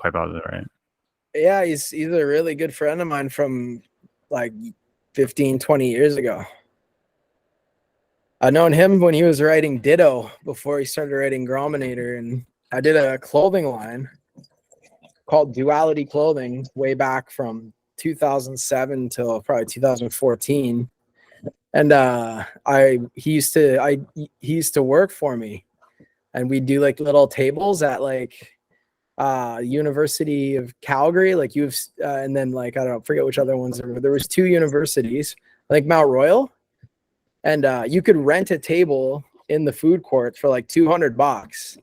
quite positive, right? Yeah, he's a really good friend of mine from like 15, 20 years ago. I've known him when he was writing Ditto before he started writing Grominator, and I did a clothing line called Duality Clothing way back from 2007 till probably 2014. And he used to work for me, and we do like little tables at like University of Calgary, like and then like I don't know, forget which other ones there was 2 universities, like Mount Royal, and you could rent a table in the food court for like $200.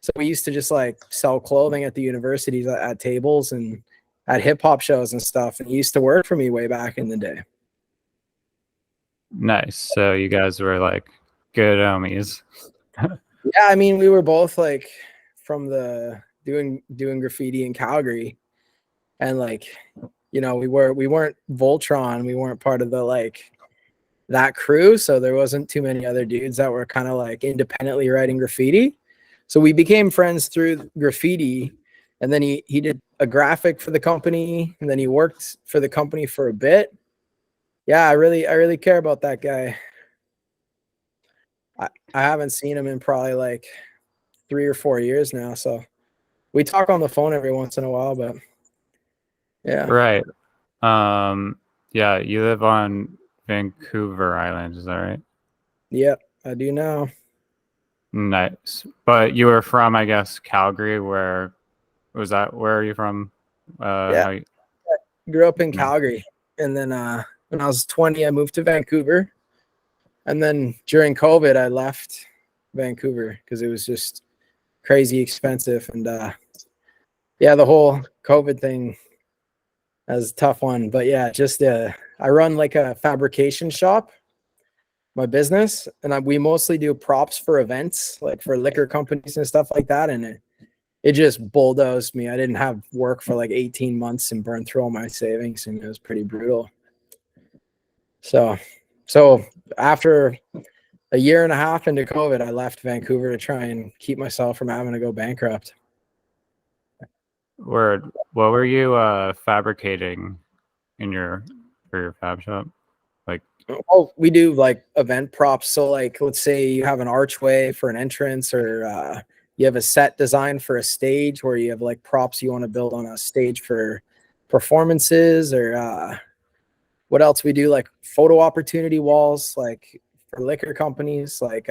So we used to just like sell clothing at the universities at tables and at hip hop shows and stuff. And he used to work for me way back in the day. Nice. So you guys were like good homies. Yeah, I mean, we were both like from the doing graffiti in Calgary, and like, you know, we weren't Voltron, we weren't part of the like that crew, so there wasn't too many other dudes that were kind of like independently writing graffiti. So we became friends through graffiti, and then he did a graphic for the company, and then he worked for the company for a bit. Yeah, I really care about that guy. I haven't seen him in probably like 3 or 4 years now, so we talk on the phone every once in a while, but yeah. Right. Yeah, you live on Vancouver Island, is that right? Yep, I do now. Nice. But you were from, I guess, Calgary. Where are you from? Yeah, grew up in Calgary, and then when I was 20, I moved to Vancouver, and then during COVID, I left Vancouver because it was just crazy expensive, and yeah, the whole COVID thing was a tough one. But yeah, just I run like a fabrication shop, my business, and we mostly do props for events, like for liquor companies and stuff like that, and it just bulldozed me. I didn't have work for like 18 months and burned through all my savings, and it was pretty brutal. So after a year and a half into COVID, I left Vancouver to try and keep myself from having to go bankrupt. Word. What were you fabricating for your fab shop? Like, oh, we do like event props. So like, let's say you have an archway for an entrance, or you have a set design for a stage where you have like props you want to build on a stage for performances, or what else we do, like photo opportunity walls, like for liquor companies, like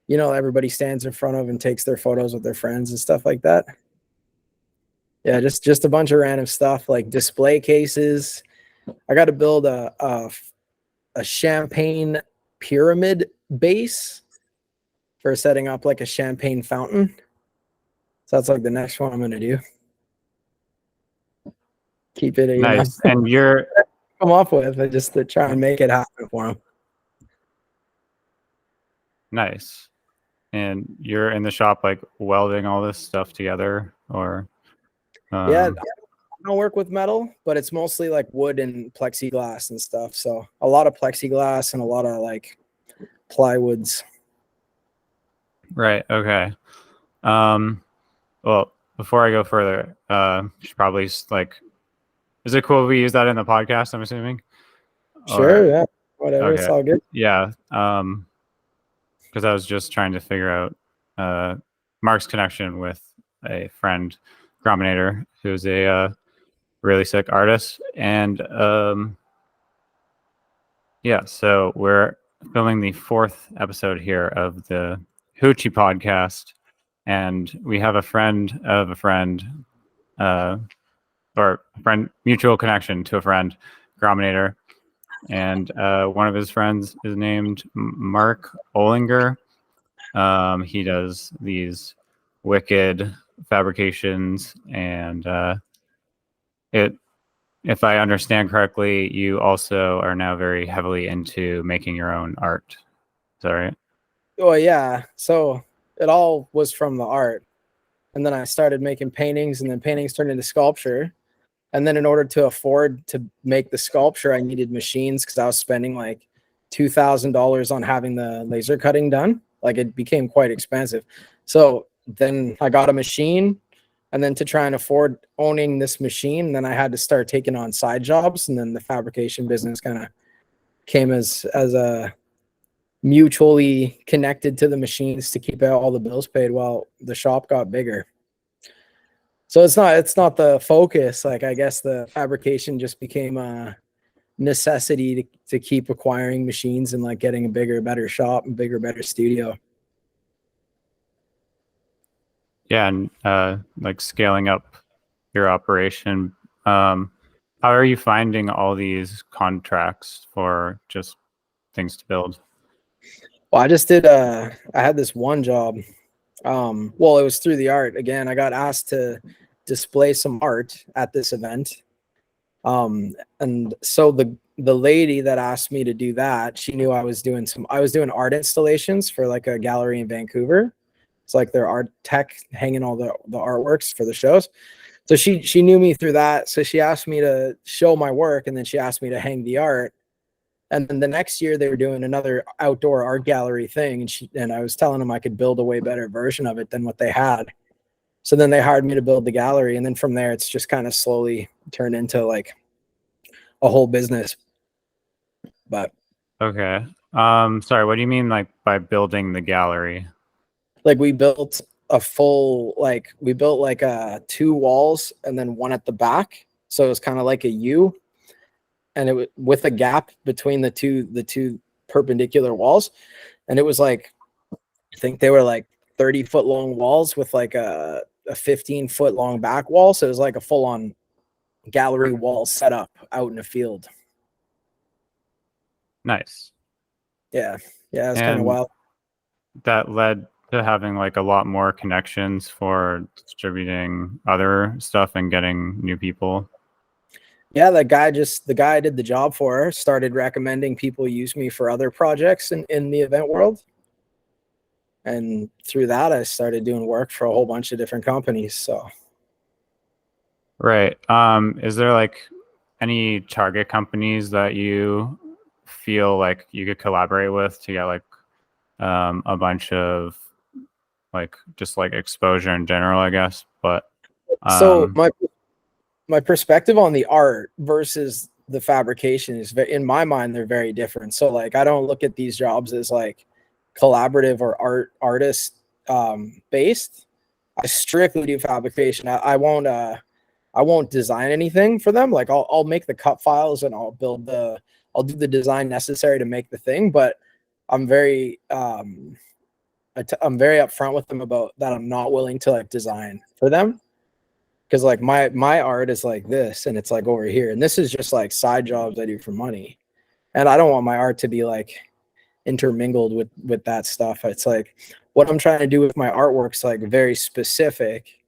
you know, everybody stands in front of and takes their photos with their friends and stuff like that. Yeah, just a bunch of random stuff, like display cases. I got to build a champagne pyramid base for setting up like a champagne fountain. So that's like the next one I'm gonna do. Keep it, nice. And you're come up with it just to try and make it happen for them. Nice. And you're in the shop like welding all this stuff together, or yeah, I don't work with metal, but it's mostly like wood and plexiglass and stuff. So a lot of plexiglass and a lot of like plywoods. Right. Okay. Well, before I go further, should probably like, is it cool if we use that in the podcast, I'm assuming? Sure. Yeah. Whatever. Okay. It's all good. Yeah. Because I was just trying to figure out Mark's connection with a friend, Grominator, who's a really sick artist. And yeah, so we're filming the 4th episode here of the Hoochie podcast, and we have a friend of a friend, or a friend, mutual connection to a friend, Grominator, and one of his friends is named Mark Ollinger. He does these wicked fabrications, and if I understand correctly, you also are now very heavily into making your own art. Is that right? Oh yeah. So it all was from the art. And then I started making paintings, and then paintings turned into sculpture. And then in order to afford to make the sculpture, I needed machines because I was spending like $2,000 on having the laser cutting done. Like, it became quite expensive. So then I got a machine, And then to try and afford owning this machine, then I had to start taking on side jobs. And then the fabrication business kind of came as a mutually connected to the machines to keep all the bills paid while the shop got bigger. So it's not the focus. Like, I guess the fabrication just became a necessity to keep acquiring machines and like getting a bigger, better shop and bigger, better studio. Yeah, and like scaling up your operation. How are you finding all these contracts for just things to build? Well, I had this one job. Well, it was through the art. Again, I got asked to display some art at this event. And so the lady that asked me to do that, she knew I was doing art installations for like a gallery in Vancouver. It's like their art tech hanging all the artworks for the shows. So she knew me through that. So she asked me to show my work, and then she asked me to hang the art. And then the next year they were doing another outdoor art gallery thing, and I was telling them I could build a way better version of it than what they had. So then they hired me to build the gallery, and then from there it's just kind of slowly turned into like a whole business. But Okay. Sorry, what do you mean like by building the gallery? like we built two walls and then one at the back. So it was kind of like a U, and it was with a gap between the two perpendicular walls. And it was like, I think they were like 30-foot long walls with like a 15-foot long back wall. So it was like a full on gallery wall set up out in a field. Nice. Yeah. Yeah. It's kind of wild. That led to having like a lot more connections for distributing other stuff and getting new people. Yeah, the guy I did the job for started recommending people use me for other projects in the event world. And through that, I started doing work for a whole bunch of different companies. So, right. Is there like any target companies that you feel like you could collaborate with to get like a bunch of like just like exposure in general, I guess? But so my perspective on the art versus the fabrication is in my mind, they're very different. So like, I don't look at these jobs as like collaborative or artist based. I strictly do fabrication. I won't design anything for them. Like I'll make the cut files and I'll do the design necessary to make the thing. But I'm very I'm very upfront with them about that. I'm not willing to like design for them, because like my art is like this and it's like over here, and this is just like side jobs I do for money, and I don't want my art to be like intermingled with that stuff. It's like what I'm trying to do with my artwork's like very specific,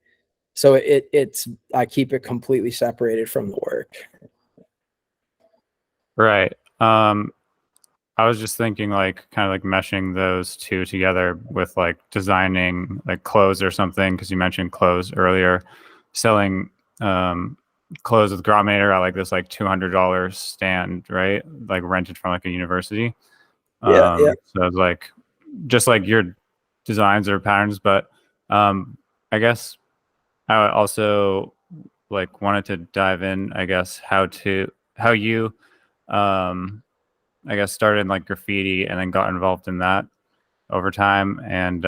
so it's I keep it completely separated from the work. right. I was just thinking like kind of like meshing those two together with like designing like clothes or something, because you mentioned clothes earlier, selling clothes with Grommator at like this like $200 stand, right? Like rented from like a university. Yeah. So it's like just like your designs or patterns, but I guess I also like wanted to dive in, I guess, how you I guess started in like graffiti and then got involved in that over time. And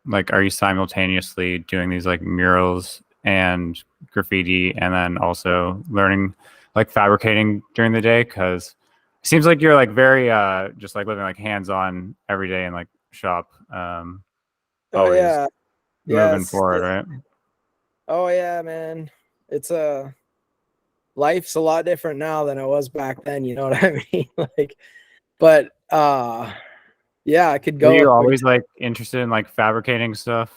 like, are you simultaneously doing these like murals and graffiti and then also learning like fabricating during the day? Because it seems like you're like very just like living like hands-on every day in like shop, Oh always yeah. moving Yes. forward, right? Oh yeah, man. It's life's a lot different now than it was back then, you know what I mean? Like, but yeah, I could Were go a you quick always like interested in like fabricating stuff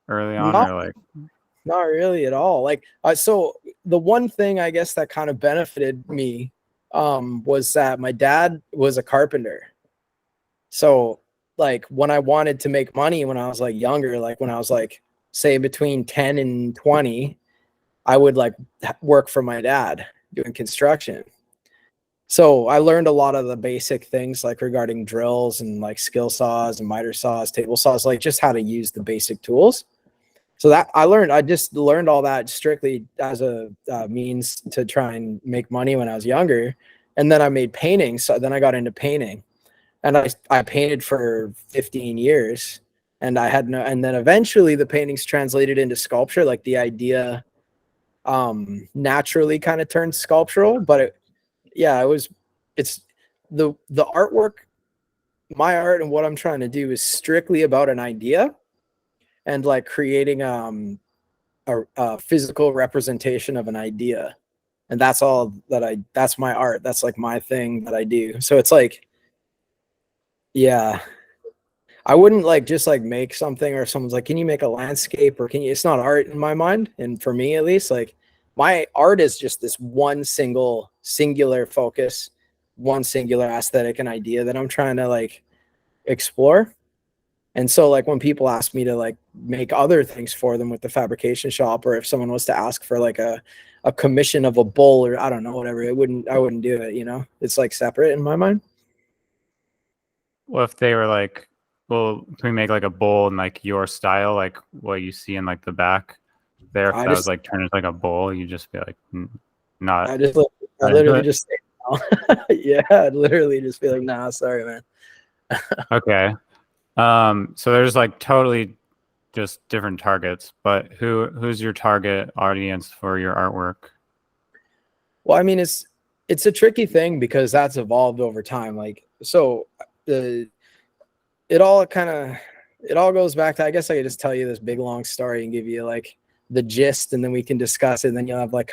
early on, not or like? not really at all. Like so the one thing I guess that kind of benefited me was that my dad was a carpenter. So like when I wanted to make money when I was like younger, like when I was like say between 10 and 20, I would like work for my dad doing construction. So I learned a lot of the basic things like regarding drills and like skill saws and miter saws, table saws, like just how to use the basic tools. So that I just learned all that strictly as a means to try and make money when I was younger. And then I made paintings. So then I got into painting, and I painted for 15 years, and and then eventually the paintings translated into sculpture. Like the idea naturally kind of turned sculptural, but it's the artwork, my art and what I'm trying to do is strictly about an idea and like creating a physical representation of an idea. And that's all that's my art. That's like my thing that I do. So it's like, yeah, I wouldn't like just like make something or someone's like, can you make a landscape or can you, it's not art in my mind. And for me, at least, like my art is just this one singular focus, one singular aesthetic and idea that I'm trying to like explore. And so like when people ask me to like make other things for them with the fabrication shop, or if someone was to ask for like a commission of a bowl or I don't know, whatever, I wouldn't do it, you know? It's like separate in my mind. Well, if they were like, well, can we make like a bowl in like your style, like what you see in like the back there? If that was like turned into like a bowl, you just be like, not. I literally just say no. Yeah, I'd literally just be like, nah, sorry, man. Okay. So there's like totally just different targets, but who's your target audience for your artwork? Well, I mean, it's a tricky thing because that's evolved over time. Like, so it all goes back to, I guess I could just tell you this big long story and give you like the gist, and then we can discuss it. And then you'll have like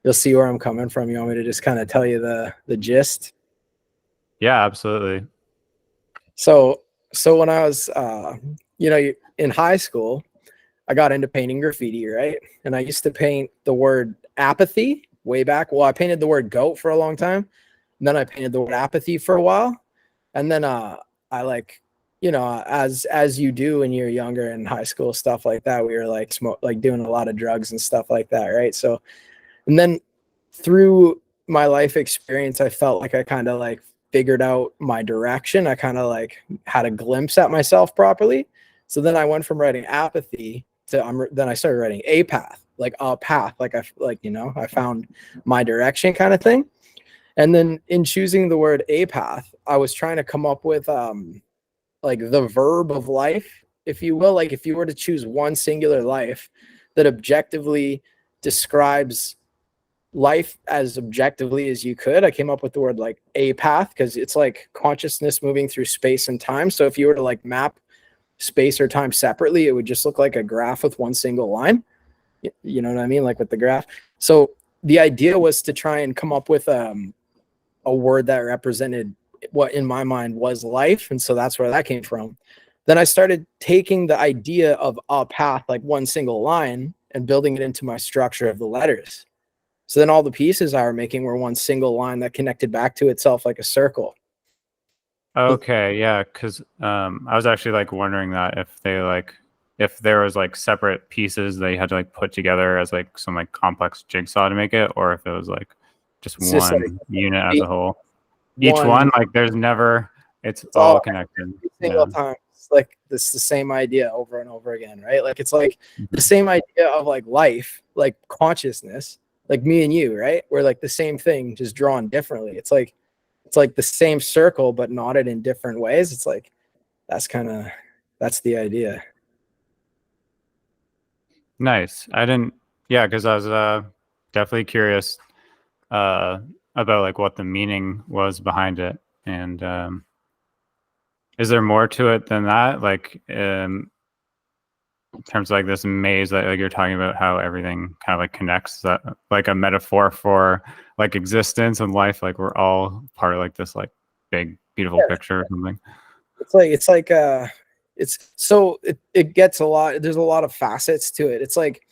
you'll see where I'm coming from. You want me to just kind of tell you the gist? Yeah, absolutely. So when I was, in high school, I got into painting graffiti, right? And I used to paint the word apathy way back. Well, I painted the word goat for a long time. And then I painted the word apathy for a while. And then I like, as you do when you're younger in high school, stuff like that, we were like doing a lot of drugs and stuff like that, right? So, and then through my life experience, I felt like I kind of like figured out my direction. I kind of like had a glimpse at myself properly. So then I went from writing apathy to then I started writing a path, like a path, like I found my direction kind of thing. And then in choosing the word a path, I was trying to come up with like the verb of life, if you will. Like if you were to choose one singular life that objectively describes life as objectively as you could, I came up with the word like a path, because it's like consciousness moving through space and time. So if you were to like map space or time separately, it would just look like a graph with one single line. You know what I mean? Like with the graph. So the idea was to try and come up with a word that represented what in my mind was life. And so that's where that came from. Then I started taking the idea of a path, like one single line, and building it into my structure of the letters. So then all the pieces I were making were one single line that connected back to itself like a circle. Okay, yeah, because I was actually like wondering that if there was like separate pieces they had to like put together as like some like complex jigsaw to make it, or if it was like just It's one just like unit as a whole. Each one, like there's never, it's all connected. Every single time. It's like this the same idea over and over again, right? Like it's like the same idea of like life, like consciousness, like me and you, right? We're like the same thing, just drawn differently. It's like the same circle, but knotted in different ways. It's like, that's the idea. Nice. Because I was definitely curious about like what the meaning was behind it. And is there more to it than that? Like in terms of like this maze that like you're talking about, how everything kind of like connects, that like a metaphor for like existence and life, like we're all part of like this like big beautiful picture or something. It gets a lot, there's a lot of facets to it. It's like,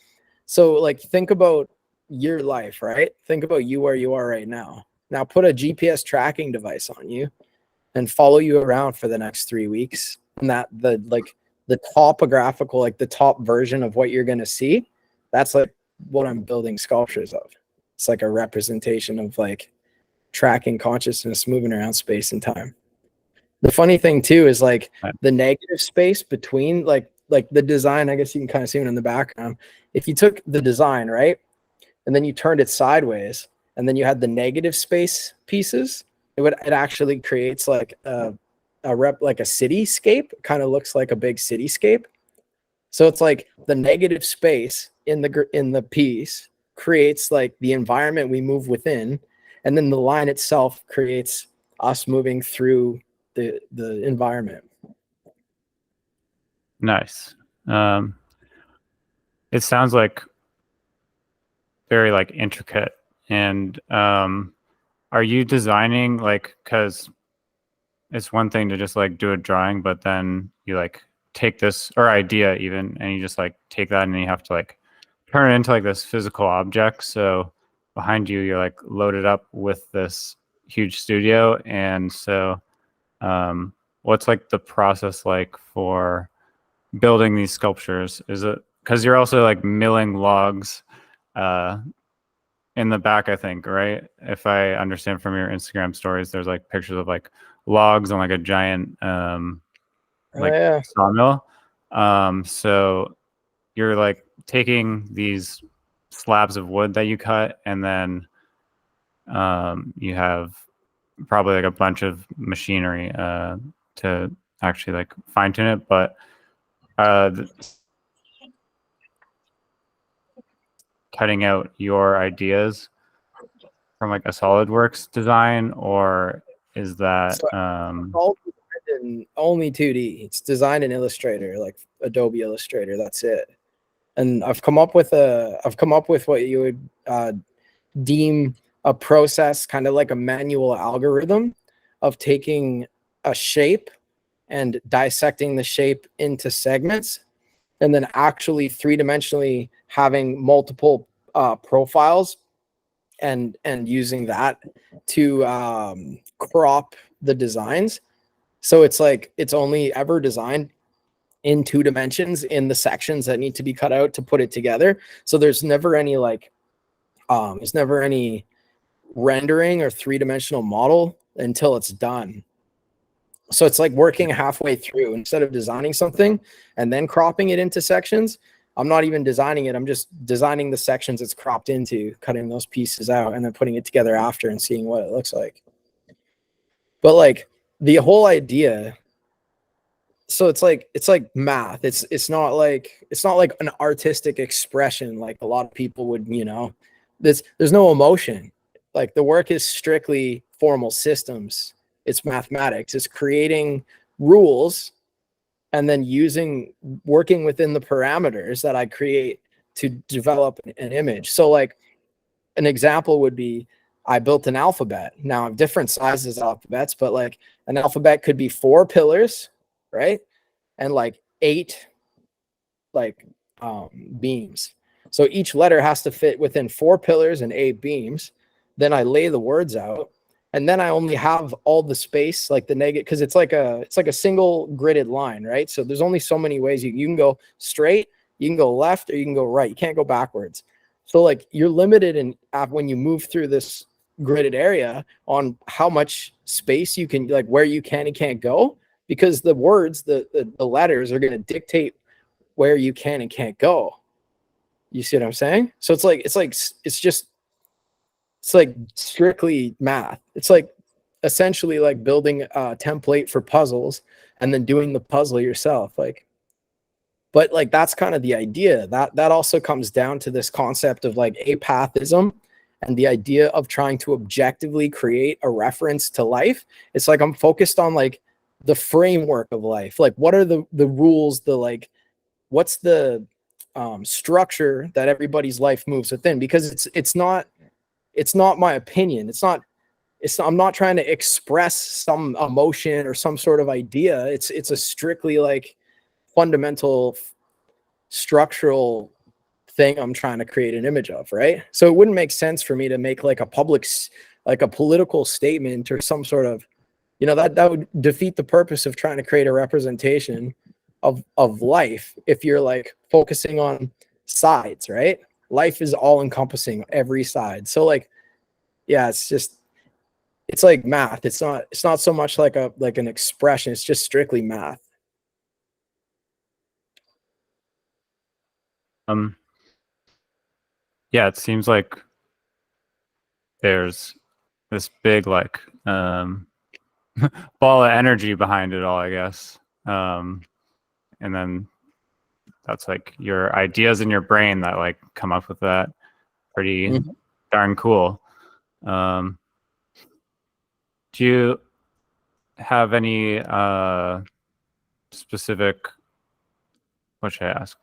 so like think about your life, right? Think about you where you are right now. Now put a GPS tracking device on you and follow you around for the next 3 weeks. And that the topographical, like the top version of what you're going to see, that's like what I'm building sculptures of. It's like a representation of like tracking consciousness moving around space and time. The funny thing too is like the negative space between, like like the design, I guess you can kind of see it in the background. If you took the design, right, and then you turned it sideways, and then you had the negative space pieces, it actually creates like a cityscape. It kind of looks like a big cityscape. So it's like the negative space in the piece creates like the environment we move within, and then the line itself creates us moving through the environment. Nice. It sounds like very like intricate. And are you designing like, because it's one thing to just like do a drawing, but then you like take this or idea even, and you just like take that and you have to like turn it into like this physical object. So behind you, you're like loaded up with this huge studio. And so what's like the process like for building these sculptures? Is it because you're also like milling logs in the back, I think, right? If I understand from your Instagram stories, there's like pictures of like logs on like a giant sawmill. So you're like taking these slabs of wood that you cut, and then you have probably like a bunch of machinery to actually like fine tune it. But cutting out your ideas from like a SolidWorks design, or is that only 2D? It's designed in Illustrator, like Adobe Illustrator. That's it. And I've come up with what you would deem a process, kind of like a manual algorithm of taking a shape and dissecting the shape into segments, and then actually three-dimensionally having multiple profiles and using that to crop the designs. So it's like it's only ever designed in 2 dimensions in the sections that need to be cut out to put it together. So there's never any like there's never any rendering or 3-dimensional model until it's done. So it's like working halfway through. Instead of designing something and then cropping it into sections, I'm not even designing it. I'm just designing the sections it's cropped into, cutting those pieces out, and then putting it together after and seeing what it looks like. But like the whole idea, so it's like math. It's not like an artistic expression like a lot of people would, there's no emotion. Like the work is strictly formal systems. It's mathematics. It's creating rules and then working within the parameters that I create to develop an image. So like an example would be, I built an alphabet. Now I have different sizes of alphabets, but like an alphabet could be 4 pillars, right? And like 8 like beams. So each letter has to fit within 4 pillars and 8 beams. Then I lay the words out, and then I only have all the space, like the negative, because it's like a single gridded line, right? So there's only so many ways you can go straight, you can go left, or you can go right. You can't go backwards. So like you're limited in when you move through this gridded area on how much space you can, like where you can and can't go, because the words, the letters are going to dictate where you can and can't go. You see what I'm saying? So it's like strictly math. It's like essentially like building a template for puzzles and then doing the puzzle yourself. But like that's kind of the idea. That also comes down to this concept of like apathism and the idea of trying to objectively create a reference to life. It's like I'm focused on like the framework of life. Like what are the rules, what's the structure that everybody's life moves within? Because it's not my opinion. I'm not trying to express some emotion or some sort of idea. It's a strictly like fundamental structural thing I'm trying to create an image of, right? So it wouldn't make sense for me to make like a political statement or some sort of, that would defeat the purpose of trying to create a representation of life if you're like focusing on sides, right? Life is all encompassing every side. So like, yeah, it's like math. It's not so much like an expression. It's just strictly math. Yeah, it seems like there's this big like ball of energy behind it all, I guess. And then that's like your ideas in your brain that like come up with that. Pretty darn cool. Do you have any specific, what should I ask?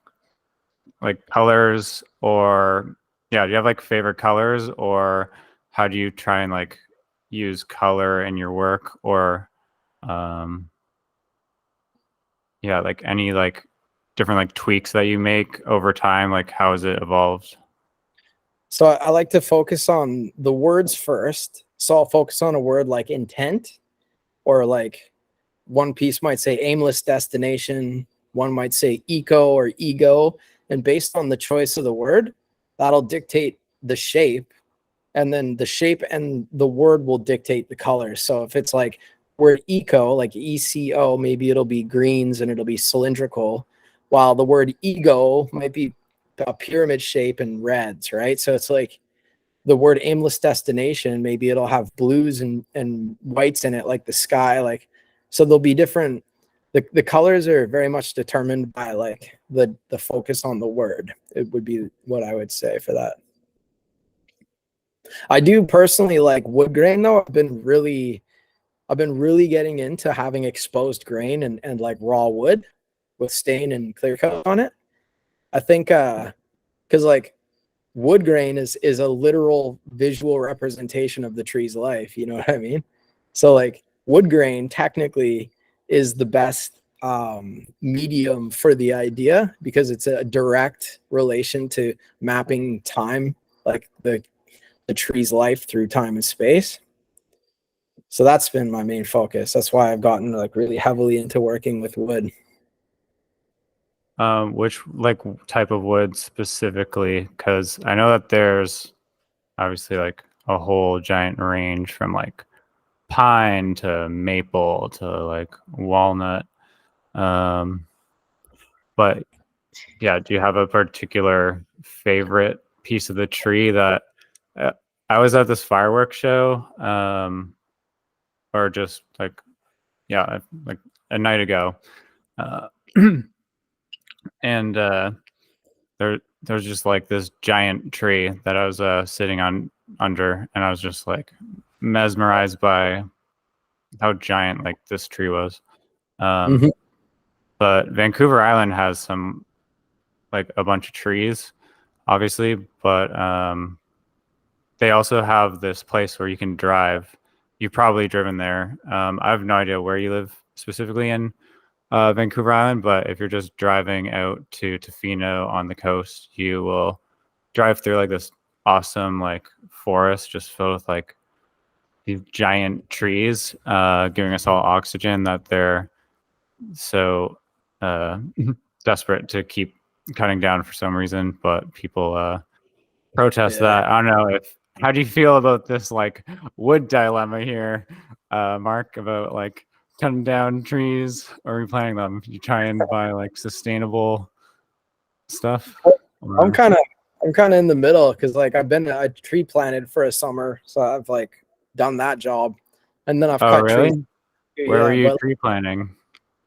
Like colors, or do you have like favorite colors, or how do you try and like use color in your work, or like any like different like tweaks that you make over time, like how has it evolved? So I like to focus on the words first. So I'll focus on a word like intent, or like one piece might say aimless destination, one might say eco or ego. And based on the choice of the word, that'll dictate the shape. And then the shape and the word will dictate the color. So if it's like word eco, like ECO, maybe it'll be greens and it'll be cylindrical, while the word ego might be a pyramid shape and reds, right? So it's like the word aimless destination, maybe it'll have blues and whites in it, like the sky. Like, so there'll be different, the colors are very much determined by like the focus on the word. It would be what I would say for that. I do personally like wood grain though. I've been really getting into having exposed grain and like raw wood with stain and clear coat on it. I think because like wood grain is a literal visual representation of the tree's life. You know what I mean? So like wood grain technically is the best medium for the idea, because it's a direct relation to mapping time, like the tree's life through time and space. So that's been my main focus. That's why I've gotten like really heavily into working with wood. Which like type of wood specifically? Because I know that there's obviously like a whole giant range from like pine to maple to like walnut. But yeah, do you have a particular favorite piece of the tree that I was at this fireworks show, or just like like a night ago, and there's just like this giant tree that I was sitting on under, and I was just like mesmerized by how giant like this tree was. But Vancouver Island has some like a bunch of trees, obviously, but they also have this place where you can drive. You've probably driven there. I have no idea where you live specifically in Vancouver Island, but if you're just driving out to Tofino on the coast, you will drive through like this awesome like forest just filled with like these giant trees, giving us all oxygen that they're so desperate to keep cutting down for some reason. But people protest that. I don't know how do you feel about this like wood dilemma here, Mark, about like cutting down trees or replanting them? You try and buy like sustainable stuff? I'm kind of in the middle, because like I've been a tree planted for a summer, so I've like done that job, and then I've cut really? trees. Where were you tree planting?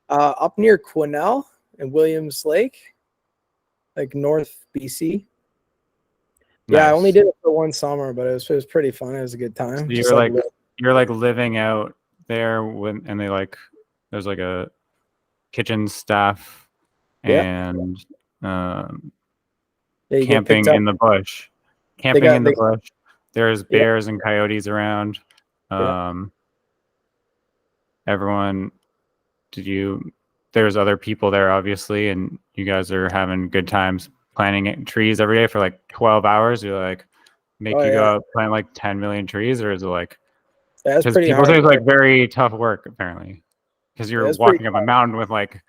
Up near Quesnel and Williams Lake, like North BC. Nice. Yeah, I only did it for one summer, but it was pretty fun. It was a good time. So you're like living out there and they like there's like a kitchen staff and camping in the bush. Bush. There's bears and coyotes around. Everyone, there's other people there obviously, and you guys are having good times planting trees every day for like 12 hours. You're like go out plant like 10 million trees, or is it like that's pretty people hard. say it's like very tough work apparently, because you're walking up a mountain with like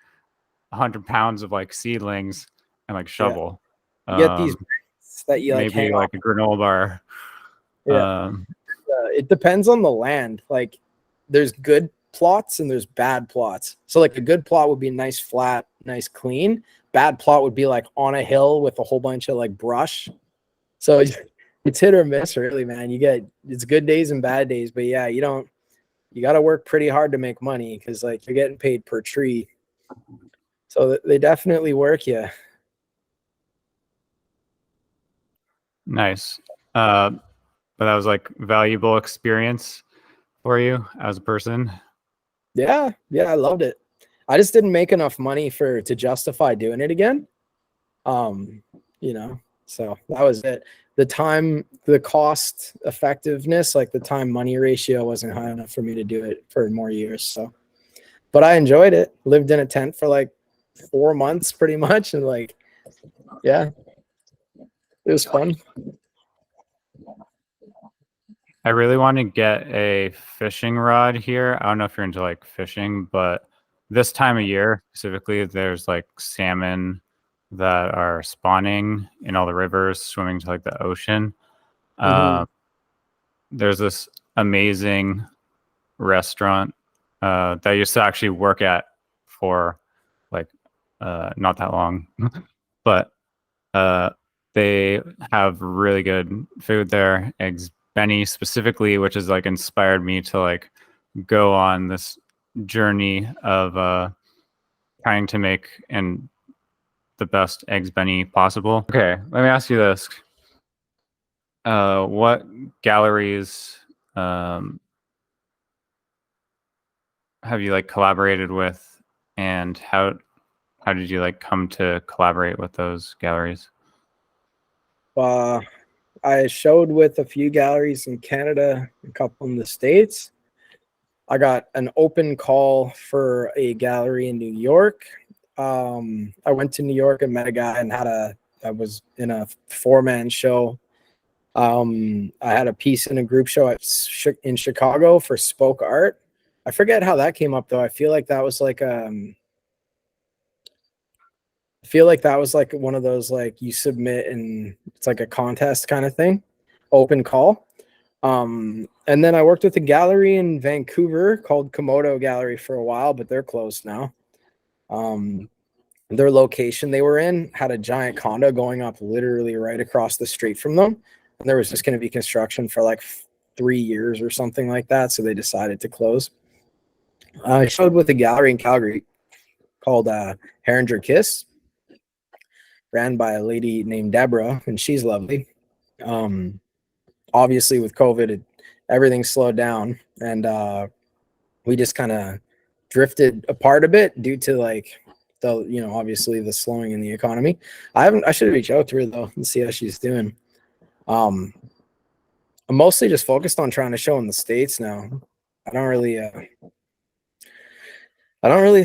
100 pounds of like seedlings and like shovel. You get these that you like maybe like a granola bar. It depends on the land. Like there's good plots and there's bad plots. So like a good plot would be nice, flat, nice, clean. bad plot would be like on a hill with a whole bunch of like brush. So it's hit or miss, really, man. It's good days and bad days, but yeah, you got to work pretty hard to make money because like you're getting paid per tree. So they definitely work you. Nice. But that was like valuable experience for you as a person. Yeah, I loved it. I just didn't make enough money to justify doing it again. So that was it. The cost effectiveness, like the time money ratio wasn't high enough for me to do it for more years. So, but I enjoyed it. Lived in a tent for like 4 months pretty much. And like, yeah, it was fun. I really want to get a fishing rod here. I don't know if you're into like fishing, but this time of year specifically, there's like salmon that are spawning in all the rivers, swimming to like the ocean. There's this amazing restaurant that I used to actually work at for like not that long, but they have really good food there. Eggs Benny specifically, which has like inspired me to like go on this journey of trying to make the best Eggs Benny possible. Okay, let me ask you this. What galleries have you like collaborated with, and how did you like come to collaborate with those galleries? I showed with a few galleries in Canada, a couple in the States. I got an open call for a gallery in New York. I went to New York and met a guy and I was in a 4-man show. I had a piece in a group show in Chicago for Spoke Art. I forget how that came up though. I feel like that was like one of those like you submit and it's like a contest kind of thing, open call. And then I worked with a gallery in Vancouver called Komodo Gallery for a while, but they're closed now. Their location they were in had a giant condo going up literally right across the street from them. And there was just going to be construction for like 3 years or something like that. So they decided to close. I showed with a gallery in Calgary called Herringer Kiss, ran by a lady named Deborah, and she's lovely. Obviously with COVID, everything slowed down, and we just kind of drifted apart a bit due to like obviously the slowing in the economy. I should reach out to her though and see how she's doing. I'm mostly just focused on trying to show in the States now. I don't really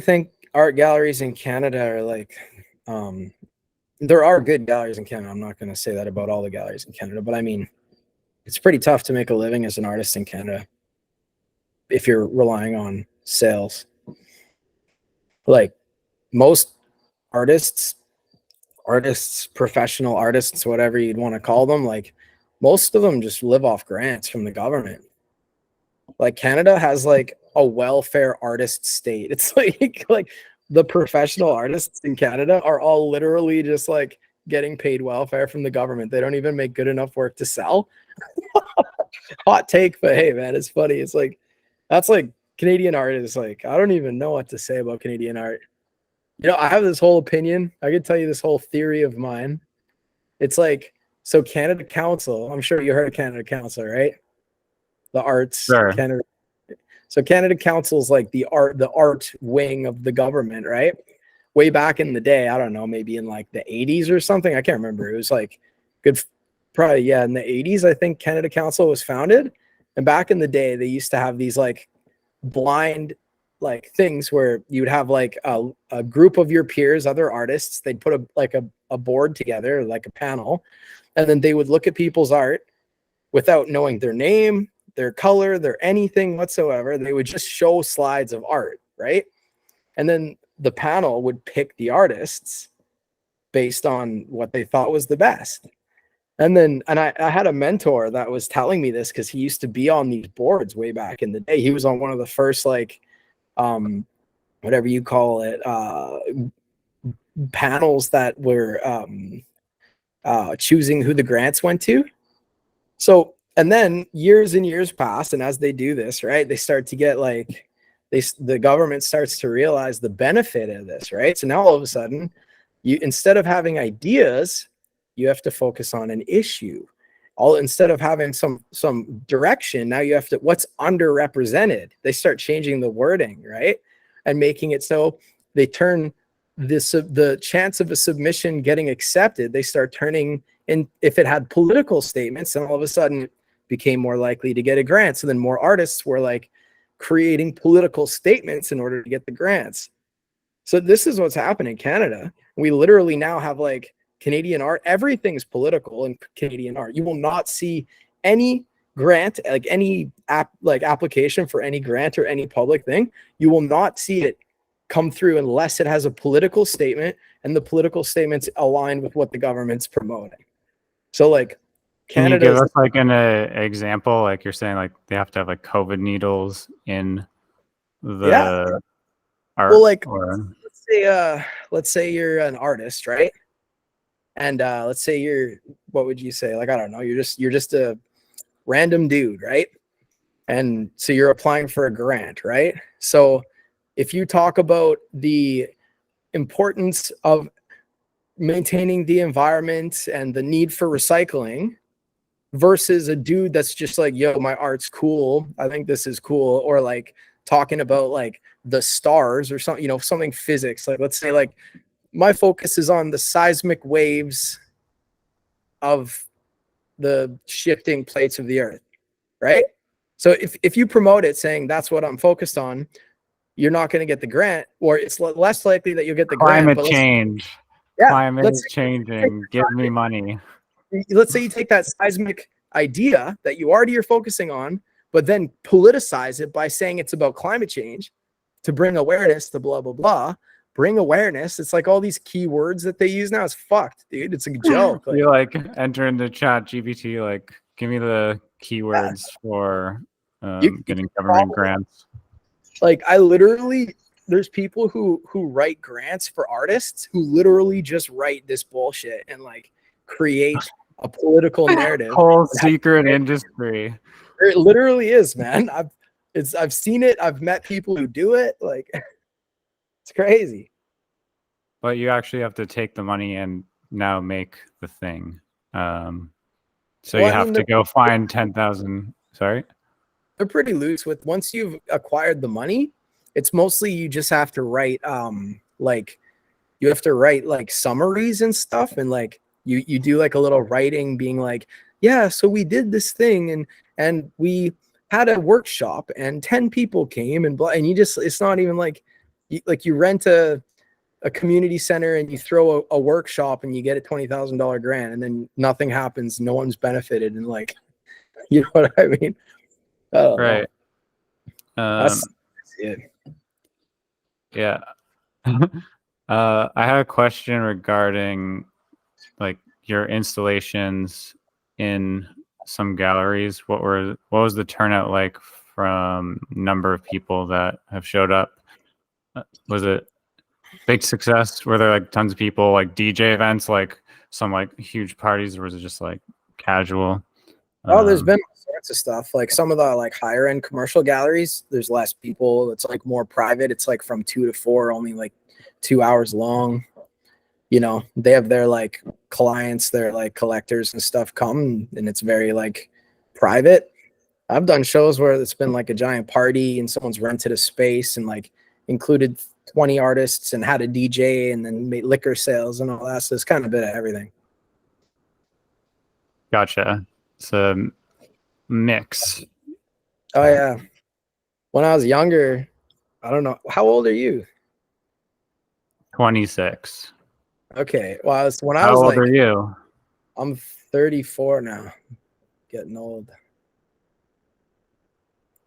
think art galleries in Canada are like, there are good galleries in Canada. I'm not going to say that about all the galleries in Canada, but I mean, it's pretty tough to make a living as an artist in Canada if you're relying on sales. Like most artists, professional artists, whatever you'd want to call them, like most of them just live off grants from the government. Like Canada has like a welfare artist state. It's like the professional artists in Canada are all literally just like getting paid welfare from the government. They don't even make good enough work to sell. Hot take, but hey man, it's funny. It's like that's like Canadian art is like, I don't even know what to say about Canadian art. I have this whole opinion. I could tell you this whole theory of mine. It's like, so Canada Council, I'm sure you heard of Canada Council, right? The arts, Sure. Canada. So Canada Council is like the art wing of the government, right? Way back in the day, I don't know, maybe in like the 80s or something. I can't remember. It was like probably, yeah, in the 80s, I think Canada Council was founded. And back in the day, they used to have these like blind like things where you would have like a group of your peers, other artists. They'd put a board together, like a panel, and then they would look at people's art without knowing their name, their color, their anything whatsoever. They would just show slides of art, right? And then the panel would pick the artists based on what they thought was the best. And I had a mentor that was telling me this because he used to be on these boards way back in the day. He was on one of the first like whatever you call it, panels that were choosing who the grants went to. So, and then years and years pass, and as they do this, right, they start to get like the government starts to realize the benefit of this, right? So now all of a sudden, you, instead of having ideas, you have to focus on an issue. All, instead of having some direction, now you have to, what's underrepresented. They start changing the wording, right, and making it so they turn this, the chance of a submission getting accepted, they start turning in, if it had political statements, and all of a sudden it became more likely to get a grant. So then more artists were like creating political statements in order to get the grants. So this is what's happened in Canada. We literally now have like Canadian art, everything's political in Canadian art. You will not see any grant, like any application for any grant or any public thing. You will not see it come through unless it has a political statement, and the political statement's aligned with what the government's promoting. So like, can you give us like an example? Like you're saying, like they have to have like COVID needles in the art. Well, like let's say you're an artist, right? And let's say you're, what would you say? Like, I don't know, you're just a random dude, right? And so you're applying for a grant, right? So if you talk about the importance of maintaining the environment and the need for recycling versus a dude that's just like, yo, my art's cool, I think this is cool, or like talking about like the stars or something, you know, something physics, like let's say like my focus is on the seismic waves of the shifting plates of the earth, right? So if you promote it saying that's what I'm focused on, you're not going to get the grant, or it's less likely that you'll get the grant. Climate change. Yeah, climate is changing. Give me money. Let's say you take that seismic idea that you already are focusing on, but then politicize it by saying it's about climate change to bring awareness to blah, blah, blah. Bring awareness. It's like all these keywords that they use now. It's fucked, dude. It's a joke. You like enter into chat GPT, like give me the keywords for getting government grants. Like I literally, there's people who write grants for artists who literally just write this bullshit and like create a political narrative. Whole secret industry. It literally is, man. I've seen it. I've met people who do it. Like it's crazy. But you actually have to take the money and now make the thing. So you have to go find 10,000. Sorry. They're pretty loose with, once you've acquired the money, it's mostly you just have to write like you have to write like summaries and stuff, and like you do like a little writing being like, yeah, so we did this thing and we had a workshop and 10 people came and blah, and you just, it's not even like you rent a community center and you throw a workshop and you get a $20,000 grant and then nothing happens, no one's benefited, and like, you know what I mean? Right. That's it. Yeah. I had a question regarding like your installations in some galleries. What was the turnout like from number of people that have showed up? Was it big success? Were there like tons of people, like DJ events, like some like huge parties, or was it just like casual? Oh, there's been all sorts of stuff. Like some of the like higher end commercial galleries, there's less people. It's like more private. It's like from 2 to 4, only like 2 hours long. You know, they have their like clients, their like collectors and stuff come, and it's very like private. I've done shows where it's been like a giant party and someone's rented a space and like included 20 artists and had a DJ and then made liquor sales and all that. So it's kind of a bit of everything. Gotcha. It's a mix. Oh yeah. When I was younger, I don't know. How old are you? 26. Okay. Well, How old are you? I'm 34 now. Getting old.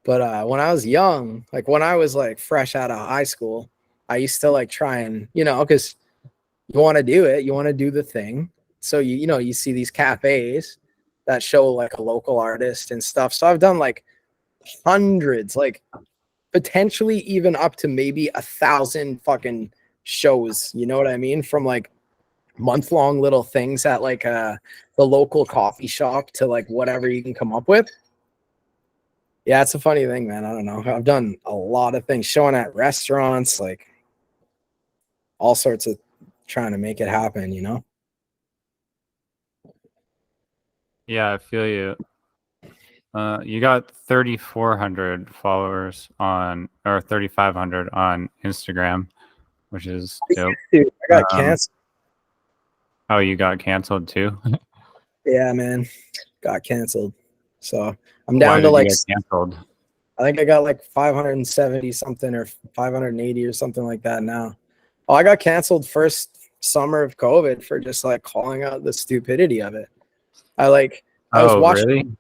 But when I was young, like when I was like fresh out of high school, I used to like try and, you know, because you want to do it, you want to do the thing. So you know, you see these cafes that show like a local artist and stuff. So I've done like hundreds, like potentially even up to maybe 1,000 fucking shows, you know what I mean? From like month-long little things at like the local coffee shop to like whatever you can come up with. Yeah, it's a funny thing, man. I don't know. I've done a lot of things, showing at restaurants, like all sorts of trying to make it happen, you know? Yeah, I feel you. You got 3,400 followers on, or 3,500 on Instagram, which is dope. Dude, I got canceled. Oh, you got canceled too? Yeah, man, got canceled. So I'm Why down to did like, you get canceled? I think I got like 570 something or 580 or something like that now. Oh, I got canceled first summer of COVID for just like calling out the stupidity of it. I was Oh, watching, really?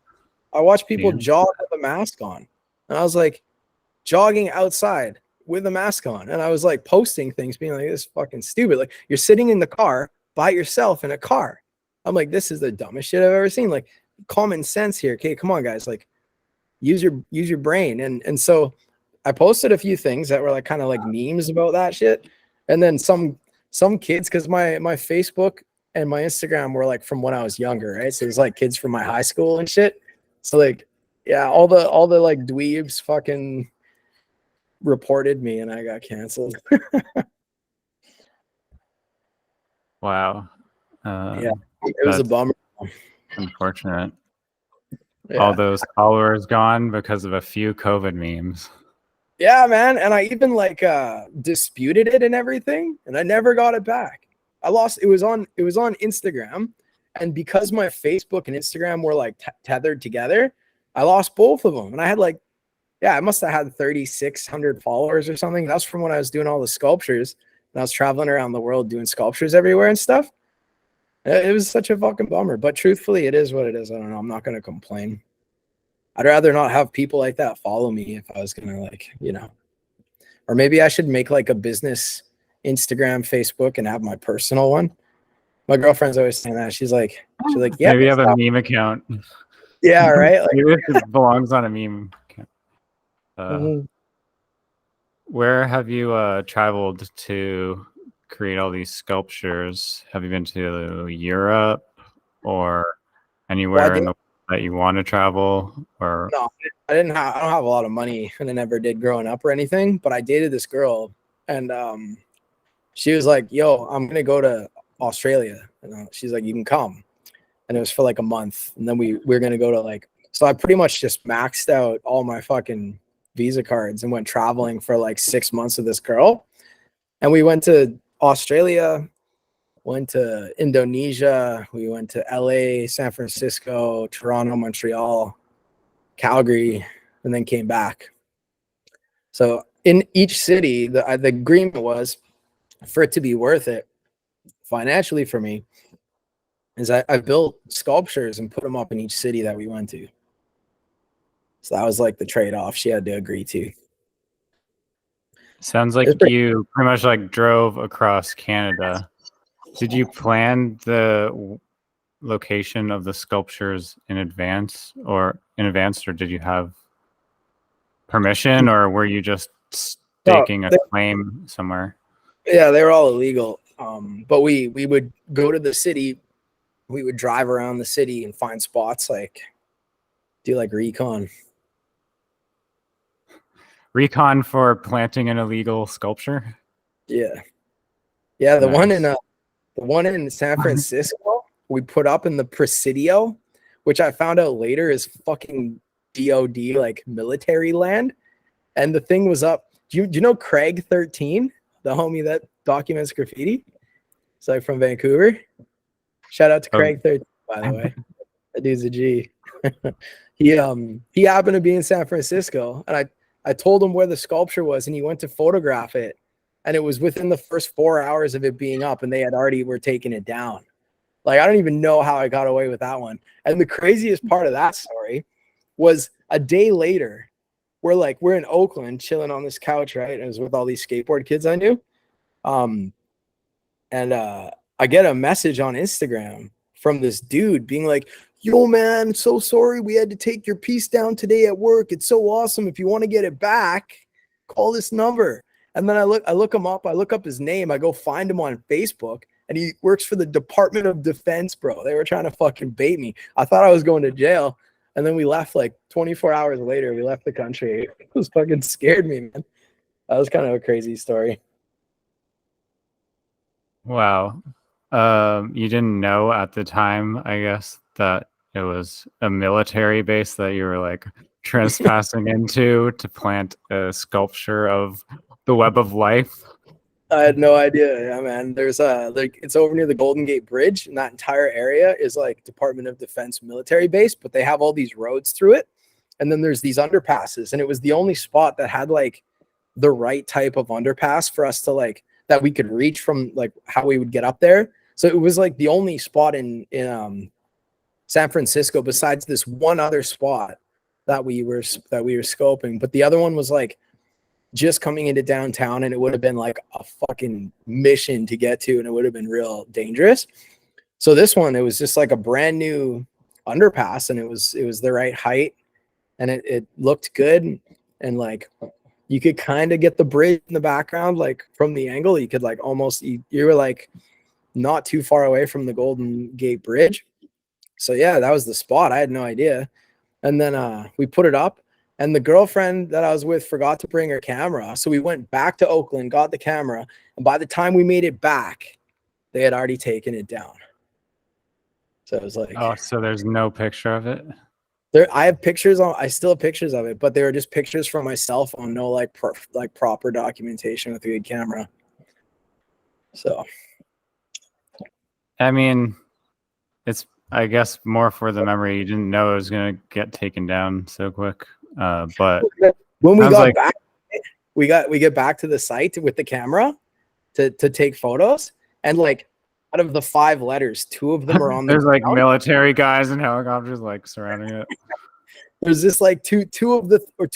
I watched people Yeah. jog with a mask on, and I was like jogging outside with a mask on, and I was like posting things being like, this is fucking stupid. Like, you're sitting in the car by yourself in a car. I'm like, this is the dumbest shit I've ever seen. Like, common sense here. Okay, come on, guys. Like, use your brain. And so I posted a few things that were like kind of like memes about that shit. And then some kids, because my Facebook and my Instagram were like from when I was younger, right? So there's like kids from my high school and shit. So like, yeah, all the like dweebs fucking reported me and I got canceled. Wow. Yeah, it was a bummer. Unfortunate. Yeah. All those followers gone because of a few COVID memes. Yeah, man. And I even like disputed it and everything, and I never got it back. I lost it was on Instagram, and because my Facebook and Instagram were like tethered together, I lost both of them. And I had like, yeah, I must have had 3,600 followers or something. That's from when I was doing all the sculptures, and I was traveling around the world doing sculptures everywhere and stuff. It was such a fucking bummer, but truthfully, it is what it is. I don't know. I'm not going to complain. I'd rather not have people like that follow me if I was going to, like, you know, or maybe I should make like a business Instagram, Facebook, and have my personal one. My girlfriend's always saying that. She's like, yeah. Maybe you have a meme account. Yeah, right. Like, Maybe it belongs on a meme account. Where have you traveled to create all these sculptures? Have you been to Europe or anywhere in the that you want to travel? Or no, I don't have a lot of money, and I never did growing up or anything. But I dated this girl, and she was like, "Yo, I'm gonna go to Australia." And she's like, "You can come," and it was for like a month, and then we're gonna go to like. So I pretty much just maxed out all my fucking Visa cards and went traveling for like 6 months with this girl, and we went to Australia, went to Indonesia, we went to LA, San Francisco, Toronto, Montreal, Calgary, and then came back. So in each city, the agreement was for it to be worth it financially for me is I built sculptures and put them up in each city that we went to. So that was like the trade-off she had to agree to. sounds like you pretty much like drove across Canada. Did you plan the location of the sculptures in advance, or did you have permission, or were you just staking a claim somewhere? Yeah, they were all illegal. But we would go to the city, we would drive around the city and find spots, like do like recon. Recon for planting an illegal sculpture? Yeah. Yeah, the one in San Francisco, we put up in the Presidio, which I found out later is fucking DOD, like military land. And the thing was up. Do you know Craig 13, the homie that documents graffiti? It's like from Vancouver. Shout out to Craig 13, by the way. That dude's a G. He happened to be in San Francisco, and I told him where the sculpture was, and he went to photograph it, and it was within the first 4 hours of it being up, and they had already were taking it down. Like, I don't even know how I got away with that one. And the craziest part of that story was a day later, we're in Oakland chilling on this couch, right? And it was with all these skateboard kids I knew. And I get a message on Instagram from this dude being like, "Yo, man, so sorry we had to take your piece down today at work. It's so awesome. If you want to get it back, call this number." And then I look him up. I look up his name. I go find him on Facebook, and he works for the Department of Defense, bro. They were trying to fucking bait me. I thought I was going to jail. And then we left like 24 hours later. We left the country. It was fucking scared me, man. That was kind of a crazy story. Wow. You didn't know at the time, I guess, that it was a military base that you were like trespassing into to plant a sculpture of the web of life. I had no idea. Yeah, man. There's like it's over near the Golden Gate Bridge, and that entire area is like Department of Defense military base, but they have all these roads through it. And then there's these underpasses, and it was the only spot that had like the right type of underpass for us to like that we could reach from like how we would get up there. So it was like the only spot in San Francisco besides this one other spot that we were scoping, but the other one was like just coming into downtown, and it would have been like a fucking mission to get to, and it would have been real dangerous. So this one, it was just like a brand new underpass, and it was the right height, and it looked good, and like you could kind of get the bridge in the background, like from the angle. You could like almost you were like not too far away from the Golden Gate Bridge. So yeah, that was the spot. I had no idea. And then we put it up, and the girlfriend that I was with forgot to bring her camera. So we went back to Oakland, got the camera, and by the time we made it back, they had already taken it down. So it was like, oh, so there's no picture of it? I have pictures I still have pictures of it, but they were just pictures from my cell phone, no like proper documentation with a good camera. So I mean, it's, I guess, more for the memory. You didn't know it was going to get taken down so quick. But when we got back, we get back to the site with the camera to take photos, and like out of the 5 letters, 2 of them are on the there's ground. like military guys and helicopters like surrounding it. There's just like two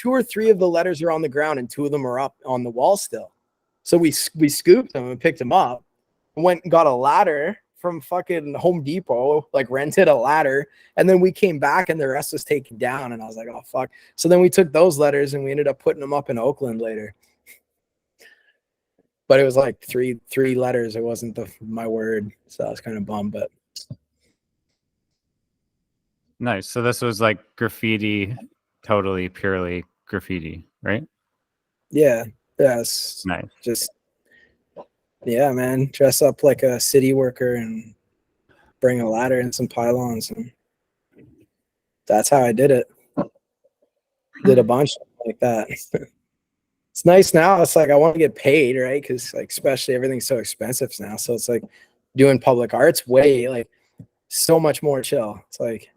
or three of the letters are on the ground, and 2 of them are up on the wall still. So we scooped them and picked them up, went and got a ladder from fucking Home Depot, like rented a ladder, and then we came back and the rest was taken down, and I was like, oh fuck. So then we took those letters and we ended up putting them up in Oakland later. But it was like three letters. It wasn't my word. So I was kind of bummed, but nice. So this was like graffiti, totally purely graffiti, right? yeah. Yes. Nice. Just yeah, man. Dress up like a city worker and bring a ladder and some pylons, and that's how I did it. Did a bunch like that. It's nice now. It's like I want to get paid, right? Because like especially everything's so expensive now. So it's like doing public art's way like so much more chill. It's like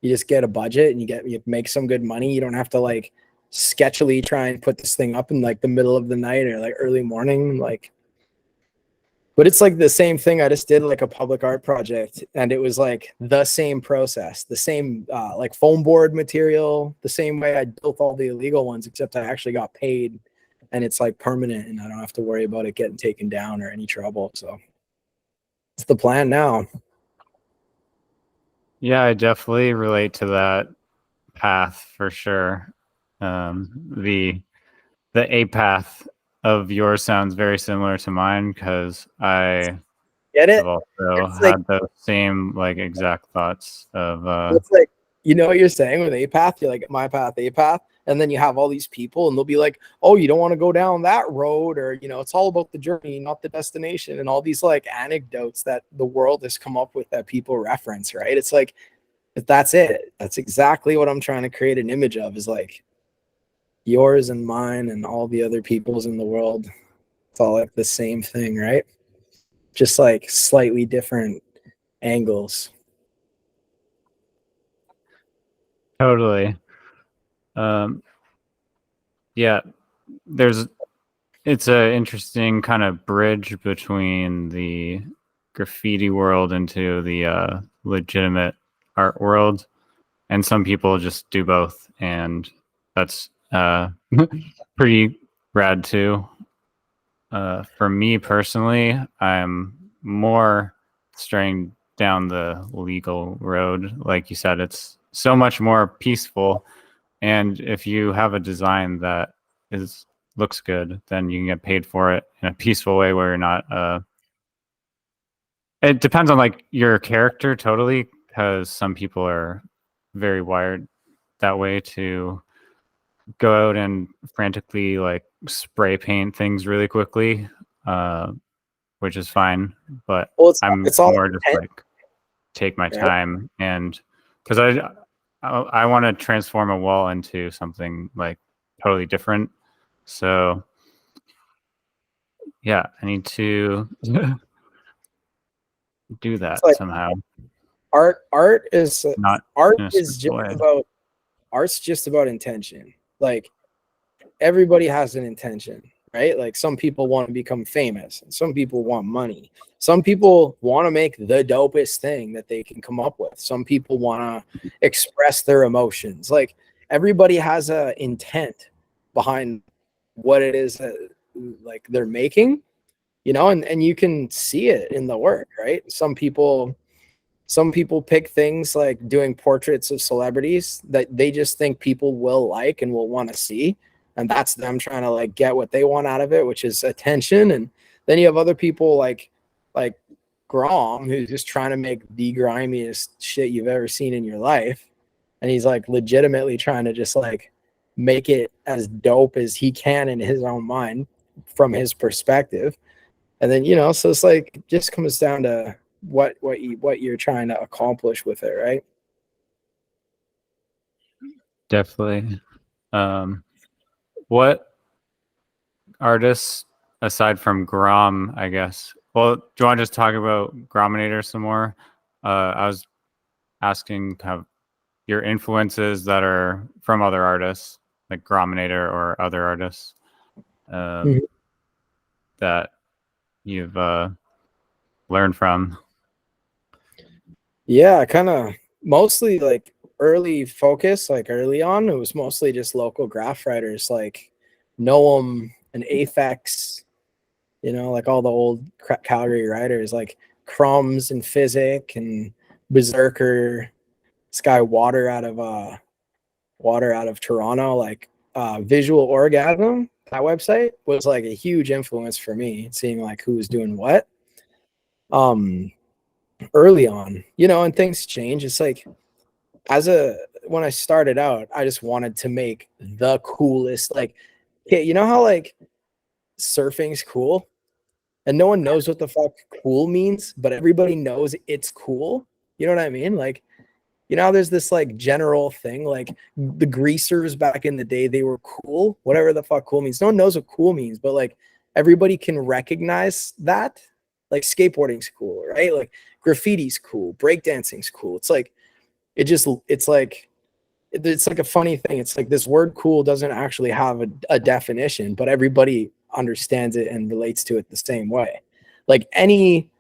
you just get a budget and you make some good money. You don't have to like sketchily try and put this thing up in like the middle of the night or like early morning. Like, but it's like the same thing. I just did like a public art project, and it was like the same process, the same like foam board material, the same way I built all the illegal ones, except I actually got paid, and it's like permanent, and I don't have to worry about it getting taken down or any trouble. So it's the plan now. Yeah, I definitely relate to that path for sure. The A path of yours sounds very similar to mine, because I Get it? have also It's had like, the same like exact thoughts of it's like, you know what you're saying with A path? You're like, my path, A path. And then you have all these people, and they'll be like, oh, you don't want to go down that road, or, you know, it's all about the journey, not the destination. And all these like anecdotes that the world has come up with that people reference, right? It's like, that's it. That's exactly what I'm trying to create an image of, is like yours and mine and all the other people's in the world. It's all like the same thing, right? Just like slightly different angles. totally. Yeah, it's a interesting kind of bridge between the graffiti world into the legitimate art world, and some people just do both, and that's pretty rad too. For me personally, I'm more straying down the legal road. Like you said, it's so much more peaceful. And if you have a design that is looks good, then you can get paid for it in a peaceful way where you're not it depends on like your character totally, because some people are very wired that way to go out and frantically like spray paint things really quickly, which is fine, but Well, I'm it's all more just intent, like take my right? time, and because I want to transform a wall into something like totally different. So yeah, I need to do It's that like somehow, art is not art in a is stupid just way. about art's just about intention. Like everybody has an intention, right? Like some people want to become famous, and some people want money. Some people want to make the dopest thing that they can come up with. Some people want to express their emotions. Like everybody has a intent behind what it is that like they're making, and you can see it in the work, right? Some people pick things like doing portraits of celebrities that they just think people will like and will want to see, and that's them trying to like get what they want out of it, which is attention. And then you have other people like Grom, who's just trying to make the grimiest shit you've ever seen in your life, and he's like legitimately trying to just like make it as dope as he can in his own mind from his perspective. And then so it's like just comes down to what you're trying to accomplish with it, right? Definitely. What artists aside from Grom, I guess? Well, do you want to just talk about Grominator some more? I was asking kind of your influences that are from other artists, like Grominator or other artists, Mhm. that you've learned from. Yeah, kind of mostly like early focus, like early on, it was mostly just local graph writers like Noam and Aphex, like all the old Calgary writers like Crumbs and Physic and Berserker, this guy Water out of Toronto, like Visual Orgasm. That website was like a huge influence for me, seeing like who was doing what um early on, and things change. It's like when I started out, I just wanted to make the coolest, like, okay, you know how like surfing's cool and no one knows what the fuck cool means, but everybody knows it's cool. You know what I mean? Like, there's this like general thing, like the greasers back in the day, they were cool, whatever the fuck cool means. No one knows what cool means, but like everybody can recognize that. Like skateboarding's cool, right? Like graffiti's cool, breakdancing's cool. It's like it's like a funny thing. It's like this word cool doesn't actually have a definition, but everybody understands it and relates to it the same way. Like any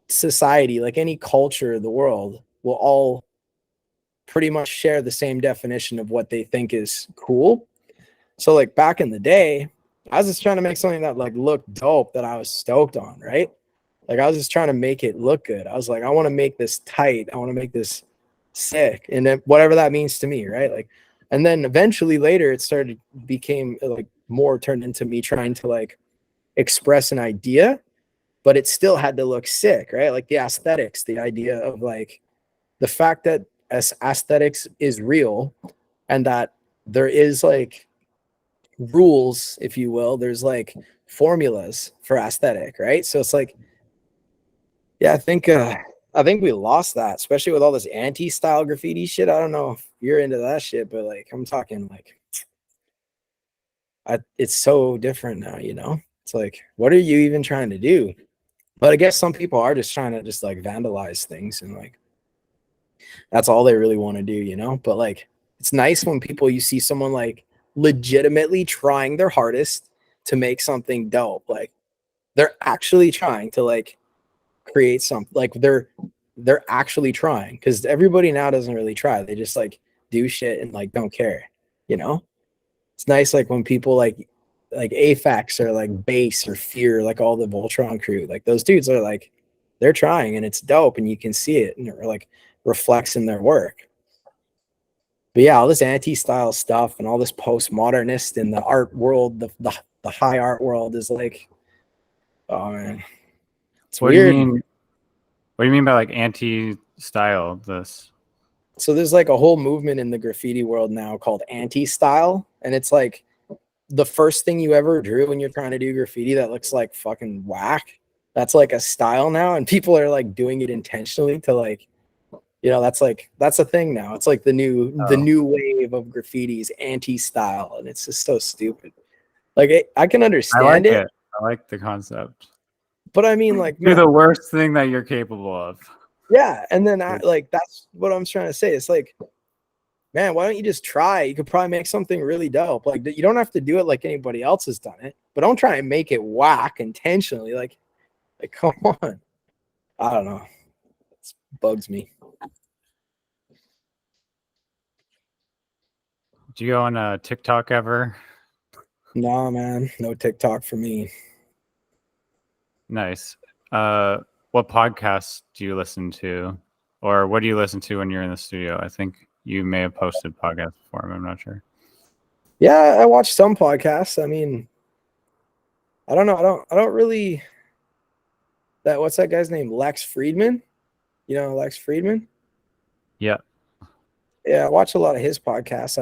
society, like any culture in the world, will all pretty much share the same definition of what they think is cool. So like back in the day, I was just trying to make something that like looked dope that I was stoked on, right? Like I was just trying to make it look good. I was like, I want to make this tight. I want to make this sick. And then whatever that means to me, right? Like, and then eventually later it became like more turned into me trying to like express an idea, but it still had to look sick, right? Like the aesthetics, the idea of like the fact that aesthetics is real and that there is like rules, if you will. There's like formulas for aesthetic, right? So it's like, yeah, I think we lost that, especially with all this anti-style graffiti shit. I don't know if you're into that shit, but like I'm talking like it's so different now, It's like, what are you even trying to do? But I guess some people are just trying to just like vandalize things and like that's all they really want to do. But like it's nice when you see someone like legitimately trying their hardest to make something dope. Like they're actually trying to like create something, like they're actually trying, because everybody now doesn't really try. They just like do shit and like don't care, you know? It's nice like when people like Afax or like Base or Fear, like all the Voltron crew, like those dudes are like they're trying and it's dope and you can see it and it like reflects in their work. But yeah, all this anti-style stuff and all this postmodernist in the art world, the high art world is like, oh man, it's What do you weird. mean? What do you mean by like anti-style? This? So there's like a whole movement in the graffiti world now called anti-style, and it's like the first thing you ever drew when you're trying to do graffiti that looks like fucking whack. That's like a style now, and people are like doing it intentionally to like, that's a thing now. It's like the new wave of graffiti is anti-style, and it's just so stupid. Like I can I understand like it, it. I like the concept. but I mean, like, Do man, the worst thing that you're capable of. yeah. And then that's what I'm trying to say. It's like, man, why don't you just try? You could probably make something really dope. Like you don't have to do it like anybody else has done it, but don't try and make it whack intentionally. Like come on. I don't know. It bugs me. Do you go on TikTok ever? Nah, man, no TikTok for me. Nice. What podcasts do you listen to, or what do you listen to when you're in the studio? I think you may have posted podcasts before. I'm not sure. Yeah, I watch some podcasts. I mean, I don't know. I don't really. What's that guy's name? Lex Friedman. You know Lex Friedman? Yeah. Yeah, I watch a lot of his podcasts.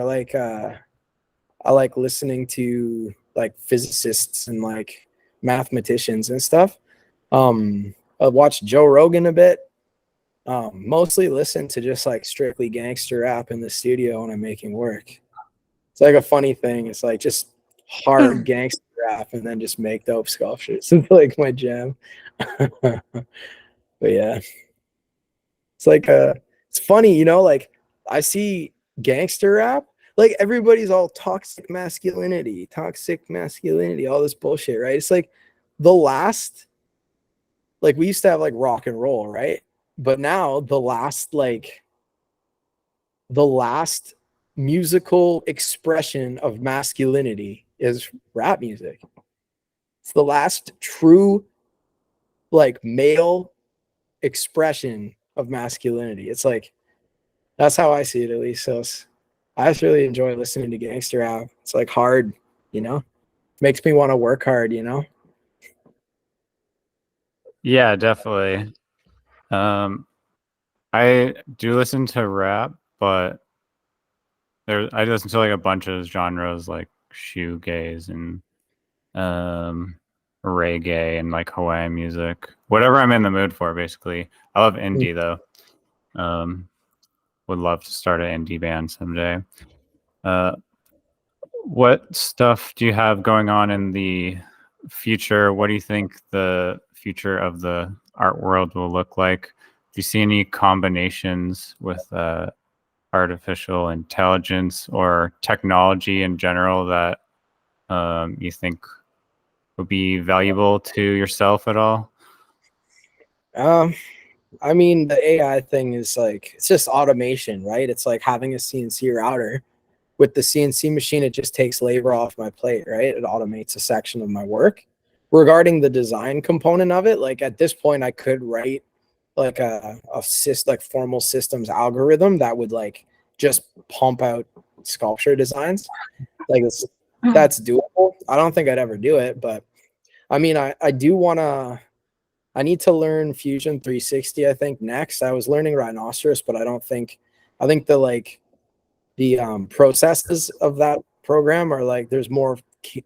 I like listening to like physicists and like mathematicians and stuff. I watch Joe Rogan a bit. Mostly listen to just like strictly gangster rap in the studio when I'm making work. It's like a funny thing. It's like just hard gangster rap and then just make dope sculptures. It's like my jam. But yeah, it's like it's funny, like I see gangster rap, like everybody's all toxic masculinity, all this bullshit, right? It's like the last, like we used to have like rock and roll, right? But now the last musical expression of masculinity is rap music. It's the last true like male expression of masculinity. It's like that's how I see it, at least. So I just really enjoy listening to gangster rap. It's like hard, makes me want to work hard, Yeah, definitely. I do listen to rap, but I listen to like a bunch of genres like shoegaze and reggae and like Hawaiian music. Whatever I'm in the mood for, basically. I love indie though. Would love to start an indie band someday. What stuff do you have going on in the future? What do you think the future of the art world will look like? Do you see any combinations with artificial intelligence or technology in general that you think would be valuable to yourself at all? I mean, the AI thing is like, it's just automation, right? It's like having a CNC router. With the CNC machine, it just takes labor off my plate, right? It automates a section of my work. Regarding the design component of it, like at this point, I could write like like formal systems algorithm that would like just pump out sculpture designs. Like that's doable. I don't think I'd ever do it, but I mean, I do want to. I need to learn Fusion 360. I think next. I was learning Rhinoceros, but I think the processes of that program are like there's more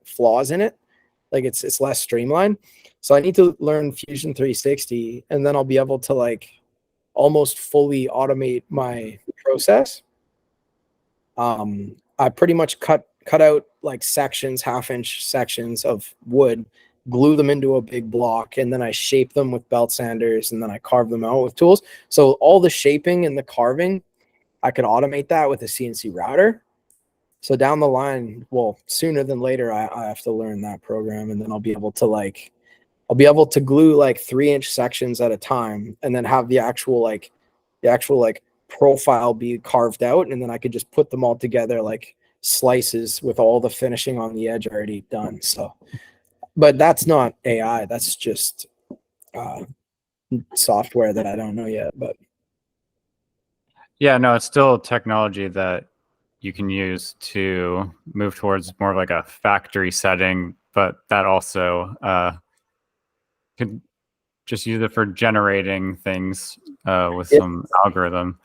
flaws in it. Like it's less streamlined. So I need to learn Fusion 360, and then I'll be able to like almost fully automate my process. I pretty much cut out like sections, half-inch sections of wood, glue them into a big block, and then I shape them with belt sanders, and then I carve them out with tools. So all the shaping and the carving, I can automate that with a CNC router. So down the line, well, sooner than later, I have to learn that program, and then I'll be able to glue like 3-inch sections at a time, and then have the actual profile be carved out, and then I could just put them all together like slices with all the finishing on the edge already done. So, but that's not AI. That's just software that I don't know yet. But Yeah, no, it's still technology that you can use to move towards more of like a factory setting, but that also could just use it for generating things with some algorithm.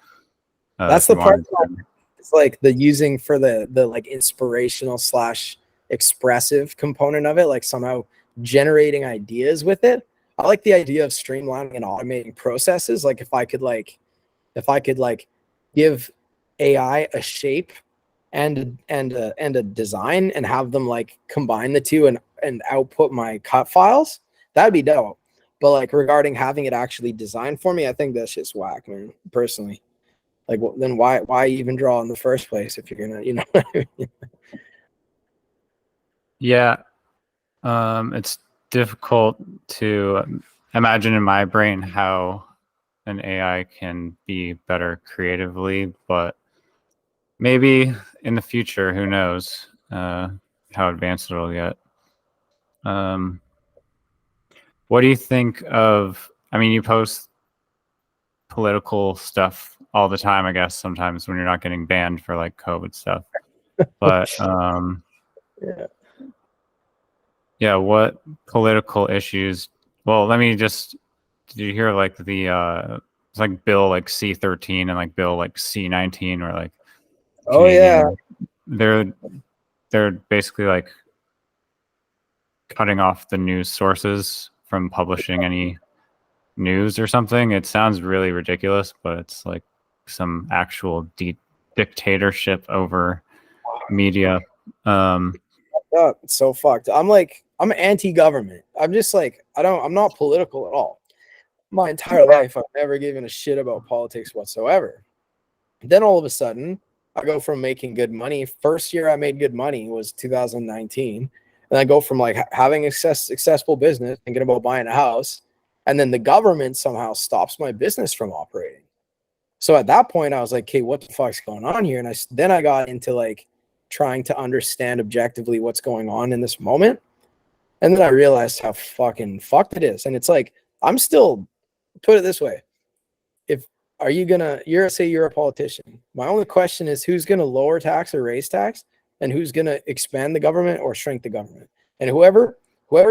That's if you the part. wanted to. It's like the using for the like inspirational / expressive component of it, like somehow generating ideas with it. I like the idea of streamlining and automating processes. Like if I could give AI a shape and a design and have them like combine the two and output my cut files, that'd be dope. But like regarding having it actually designed for me, I think that's just whack, man, personally. Like, well, then why even draw in the first place if you're gonna, you know? What I mean? Yeah, it's difficult to imagine in my brain how an AI can be better creatively, but maybe in the future, who knows how advanced it'll get. What do you think of? I mean, you post political stuff all the time, I guess, sometimes when you're not getting banned for like COVID stuff. But yeah, what political issues? Well, let me just, did you hear like the it's like bill like C-13 and like bill like C-19 or like Canadian, they're basically like cutting off the news sources from publishing any news or something. It sounds really ridiculous, but it's like some actual dictatorship over media. It's so fucked. I'm anti-government. I'm just like, I'm not political at all. My entire life, I've never given a shit about politics whatsoever. Then all of a sudden, I go from making good money. First year I made good money was 2019. And I go from like having a successful business, thinking about buying a house, and then the government somehow stops my business from operating. So at that point, I was like, "Okay, what the fuck's going on here?" And then I got into like trying to understand objectively what's going on in this moment. And then I realized how fucking fucked it is. And it's like, I'm still, put it this way. If you're a politician. My only question is who's gonna lower tax or raise tax, and who's gonna expand the government or shrink the government. And whoever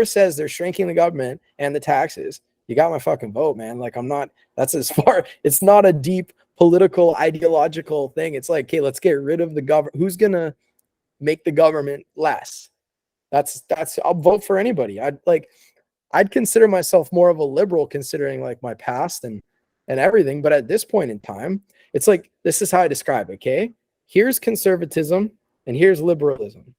says they're shrinking the government and the taxes, you got my fucking vote, man. Like that's as far, it's not a deep political ideological thing. It's like, okay, let's get rid of the government. Who's gonna make the government less? That's I'll vote for anybody. I'd consider myself more of a liberal considering like my past and everything. But at this point in time, it's like, this is how I describe it. Okay. Here's conservatism and here's liberalism.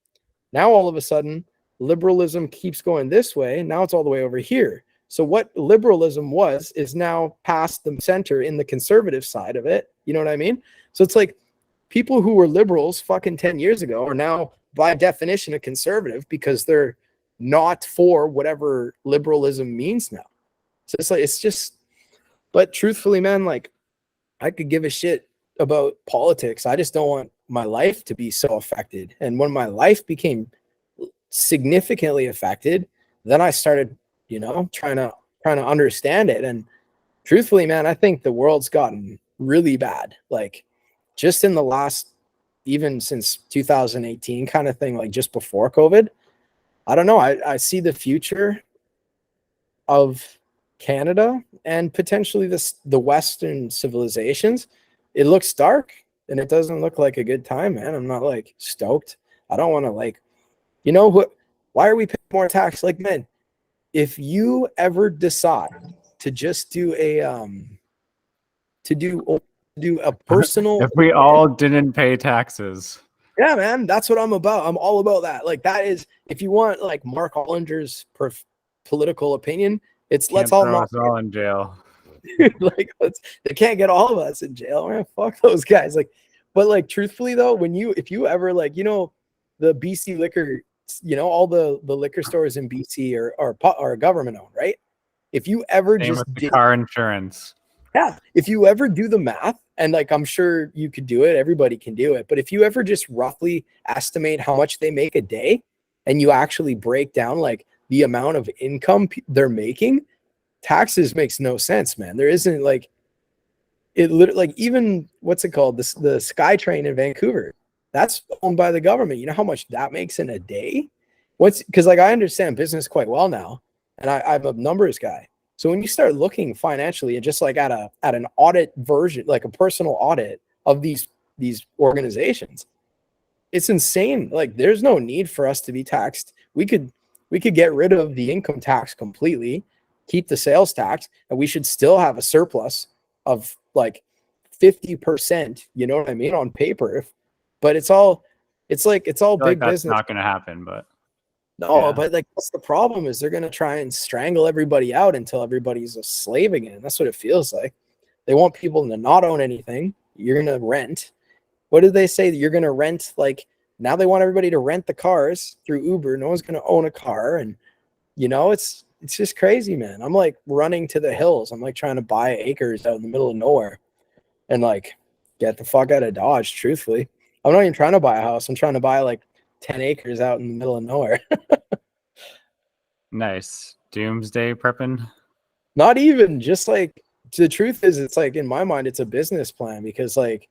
Now, all of a sudden, liberalism keeps going this way. And now it's all the way over here. So what liberalism was is now past the center in the conservative side of it. You know what I mean? So it's like people who were liberals fucking 10 years ago are now by definition a conservative because they're not for whatever liberalism means now. So it's like, it's just, but truthfully, man, like I could give a shit about politics. I just don't want my life to be so affected. And when my life became significantly affected, then I started, trying to understand it. And truthfully, man, I think the world's gotten really bad. Like just in the last, even since 2018 kind of thing, like just before COVID, I don't know. I see the future of Canada and potentially the Western civilizations. It looks dark and it doesn't look like a good time, man. I'm not like stoked. I don't want to like, why are we paying more tax? Like, man, if you ever decide to just do a personal, if we all didn't pay taxes. Yeah, man, that's what I'm about. I'm all about that. Like that is, if you want like Mark Ollinger's political opinion, it's let's all throw us all in jail. Like they can't get all of us in jail, man. Fuck those guys. Like, but like truthfully though, if you ever like, the BC liquor, all the liquor stores in BC are government owned, right? If you ever Same just with the car insurance. Yeah, if you ever do the math, and like I'm sure you could do it, everybody can do it. But if you ever just roughly estimate how much they make a day, and you actually break down like the amount of income they're making, taxes makes no sense, man. There isn't like it literally like even what's it called? The SkyTrain in Vancouver. That's owned by the government. You know how much that makes in a day? Because like I understand business quite well now, and I'm a numbers guy. So when you start looking financially and just like at an audit version, like a personal audit of these organizations, it's insane. Like there's no need for us to be taxed. We could get rid of the income tax completely, keep the sales tax, and we should still have a surplus of like 50%, you know what I mean, on paper. But it's all Like big that's business. not going to happen, but No, yeah. but like what's the problem is they're gonna try and strangle everybody out until everybody's a slave again. That's what it feels like. They want people to not own anything. You're gonna rent. What did they say? That you're gonna rent, like now they want everybody to rent the cars through Uber. No one's gonna own a car. And it's just crazy, man. I'm like running to the hills. I'm like trying to buy acres out in the middle of nowhere and like get the fuck out of Dodge, truthfully. I'm not even trying to buy a house. I'm trying to buy like 10 acres out in the middle of nowhere. Nice. Doomsday prepping. Not even just like the truth is, it's like in my mind, it's a business plan because like,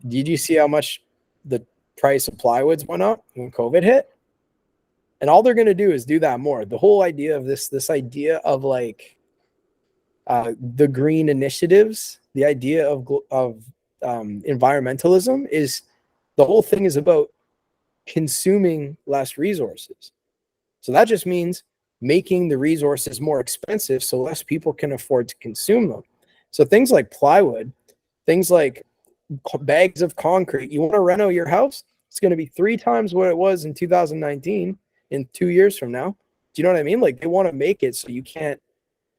did you see how much the price of plywoods went up when COVID hit? And all they're gonna do is do that more. The whole idea of this idea of like the green initiatives, the idea of environmentalism is the whole thing is about consuming less resources. So that just means making the resources more expensive so less people can afford to consume them. So things like plywood, things like bags of concrete, you want to reno your house, it's going to be 3 times what it was in 2019 in 2 years from now. Do you know what I mean? Like they want to make it so you can't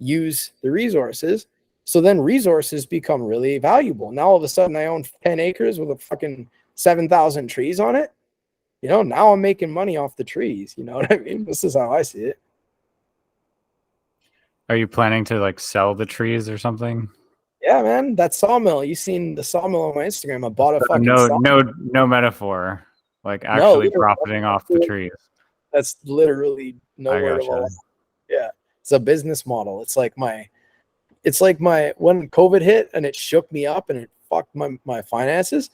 use the resources. So then resources become really valuable. Now all of a sudden I own 10 acres with a fucking 7,000 trees on it. Now I'm making money off the trees. You know what I mean? This is how I see it. Are you planning to like sell the trees or something? Yeah, man. That sawmill. You seen the sawmill on my Instagram? I bought a fucking No, sawmill. no metaphor. Like No, actually profiting off the trees. that's literally no I word of a lie. gotcha. Yeah. It's a business model. It's like my when COVID hit and it shook me up and it fucked my finances.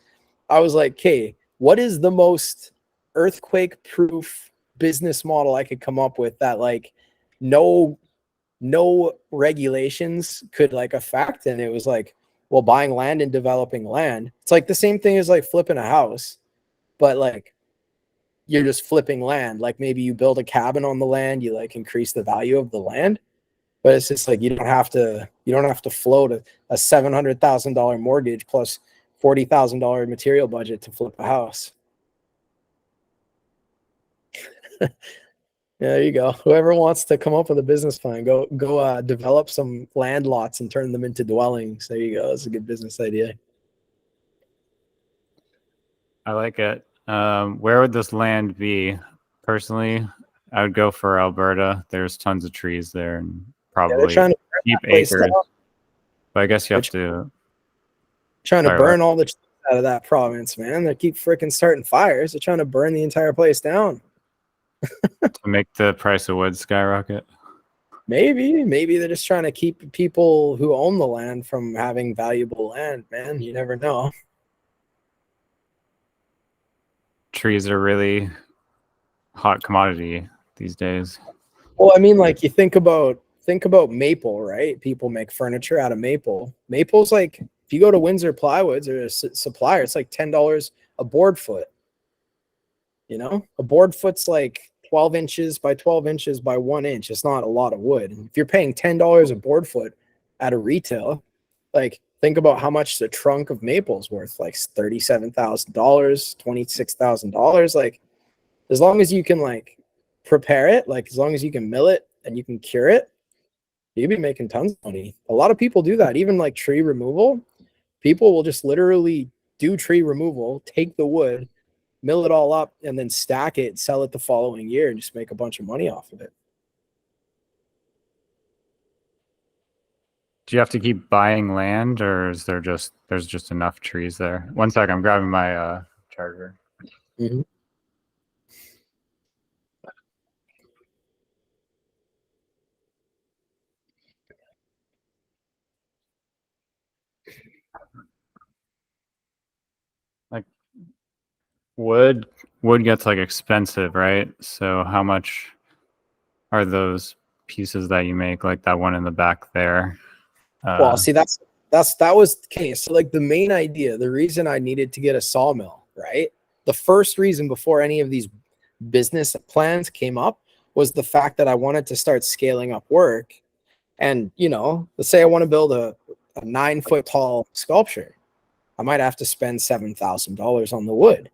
I was like, okay, what is the most earthquake proof business model I could come up with that like no regulations could like affect? And it was like, well, buying land and developing land. It's like the same thing as like flipping a house, but like you're just flipping land. Like maybe you build a cabin on the land, you like increase the value of the land, but it's just like you don't have to float a $700,000 mortgage plus $40,000 material budget to flip a house. Yeah, there you go. Whoever wants to come up with a business plan, go develop some land lots and turn them into dwellings. There you go. That's a good business idea. I like it. Where would this land be? Personally, I would go for Alberta. There's tons of trees there and Yeah, they're probably trying to burn cheap that place acres. down. But I guess you They're have to. trying to Sorry, what? burn all the trees out of that province, man. They keep freaking starting fires. They're trying to burn the entire place down. To make the price of wood skyrocket. Maybe they're just trying to keep people who own the land from having valuable land, man. You never know. Trees are really hot commodity these days. Well, I mean, like you think about maple, right? People make furniture out of maple. Maple's like if you go to Windsor Plywoods or a supplier, it's like $10 a board foot. A board foot's like 12 inches by 12 inches by 1 inch. It's not a lot of wood. And if you're paying $10 a board foot at a retail, like think about how much the trunk of maple is worth, like $37,000, $26,000. Like as long as you can like prepare it, like as long as you can mill it and you can cure it, you'd be making tons of money. A lot of people do that. Even like tree removal, people will just literally do tree removal, take the wood, mill it all up, and then stack it, sell it the following year, and just make a bunch of money off of it. Do you have to keep buying land, or is there's just enough trees there? One sec, I'm grabbing my charger. Mm-hmm. Like wood gets like expensive, right? So how much are those pieces that you make, like that one in the back there? Well, see, that was the case. So like the main idea, the reason I needed to get a sawmill, right? The first reason before any of these business plans came up was the fact that I wanted to start scaling up work. And, you know, let's say I want to build a 9-foot tall sculpture. I might have to spend $7,000 on the wood.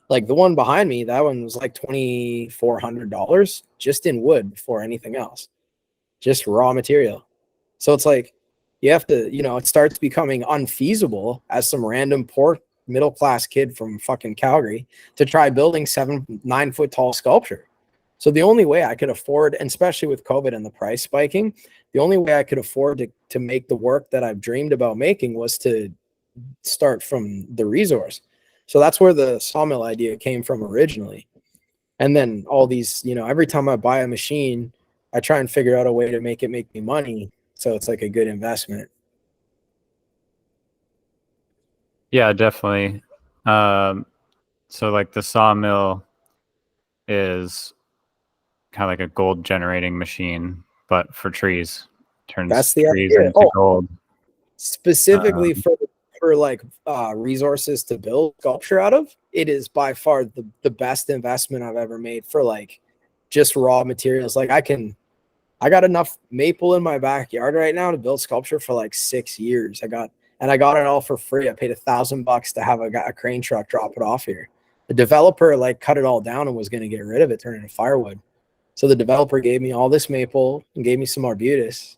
Like the one behind me, that one was like $2,400 just in wood before anything else, just raw material. So it's like you have to, you know, it starts becoming unfeasible as some random poor middle class kid from fucking Calgary to try building 9-foot tall sculpture. So the only way I could afford, and especially with COVID and the price spiking, the only way I could afford to make the work that I've dreamed about making was to start from the resource. So that's where the sawmill idea came from originally. And then all these, you know, every time I buy a machine, I try and figure out a way to make it make me money. So it's like a good investment. Yeah, definitely. So like the sawmill is kind of like a gold generating machine, but for trees. Turns That's the trees idea. into gold. Specifically for like resources to build sculpture out of, it is by far the best investment I've ever made for like just raw materials. Like I got enough maple in my backyard right now to build sculpture for like 6 years. I got it all for free. I paid $1,000 to have a crane truck drop it off here. The developer like cut it all down and was going to get rid of it, turn it into firewood. So the developer gave me all this maple and gave me some arbutus,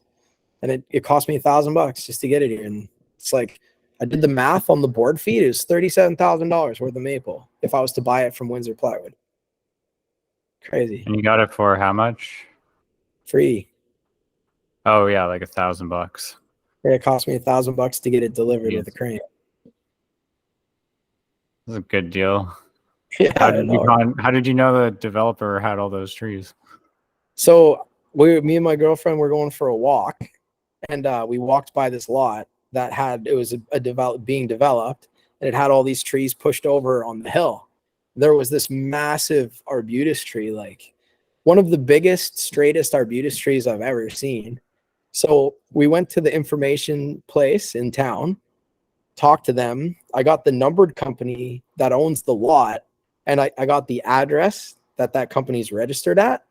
and it cost me $1,000 just to get it here. And it's like I did the math on the board feed. It was $37,000 worth of maple if I was to buy it from Windsor Plywood. Crazy. And you got it for how much? Free. Oh yeah, like $1,000. It cost me $1,000 to get it delivered with a crane. That's a good deal. Yeah. How did you know the developer had all those trees? So me and my girlfriend were going for a walk, and we walked by this lot that was being developed, and it had all these trees pushed over on the hill. There was this massive arbutus tree, like one of the biggest, straightest arbutus trees I've ever seen. So we went to the information place in town, talked to them. I got the numbered company that owns the lot, and I got the address that company's registered at.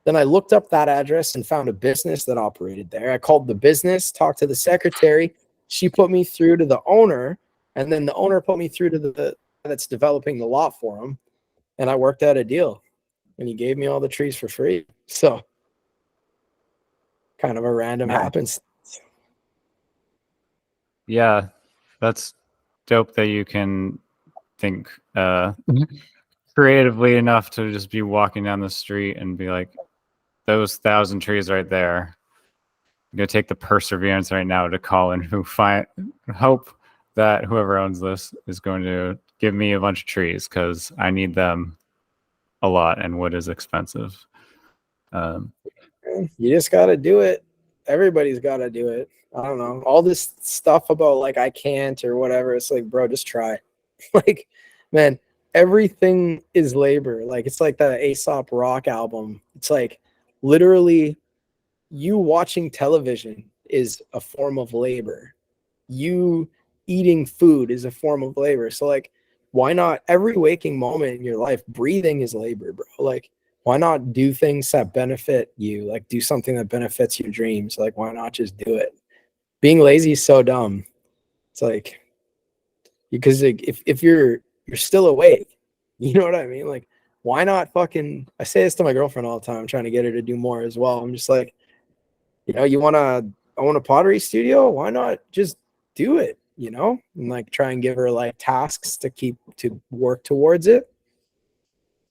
Then I looked up that address and found a business that operated there. I called the business, talked to the secretary. She put me through to the owner, and then the owner put me through to the that's developing the lot for him. And I worked out a deal, and he gave me all the trees for free. So kind of a random happens. Yeah, that's dope that you can think creatively enough to just be walking down the street and be like, those 1,000 trees right there. I'm gonna take the perseverance right now to call and hope that whoever owns this is going to give me a bunch of trees because I need them a lot and wood is expensive. You just gotta do it. Everybody's gotta do it. I don't know. All this stuff about like I can't or whatever. It's like, bro, just try. Like, man, everything is labor. Like it's like the Aesop Rock album. It's like literally you watching television is a form of labor. You eating food is a form of labor. So like, why not every waking moment in your life, breathing is labor, bro. Like, why not do things that benefit you? Like do something that benefits your dreams. Like, why not just do it? Being lazy is so dumb. It's like, because like, if you're still awake, you know what I mean? Like, why not fucking, I say this to my girlfriend all the time, I'm trying to get her to do more as well. I'm just like, you know, you want to own a pottery studio? Why not just do it, you know? And like try and give her like tasks to work towards it.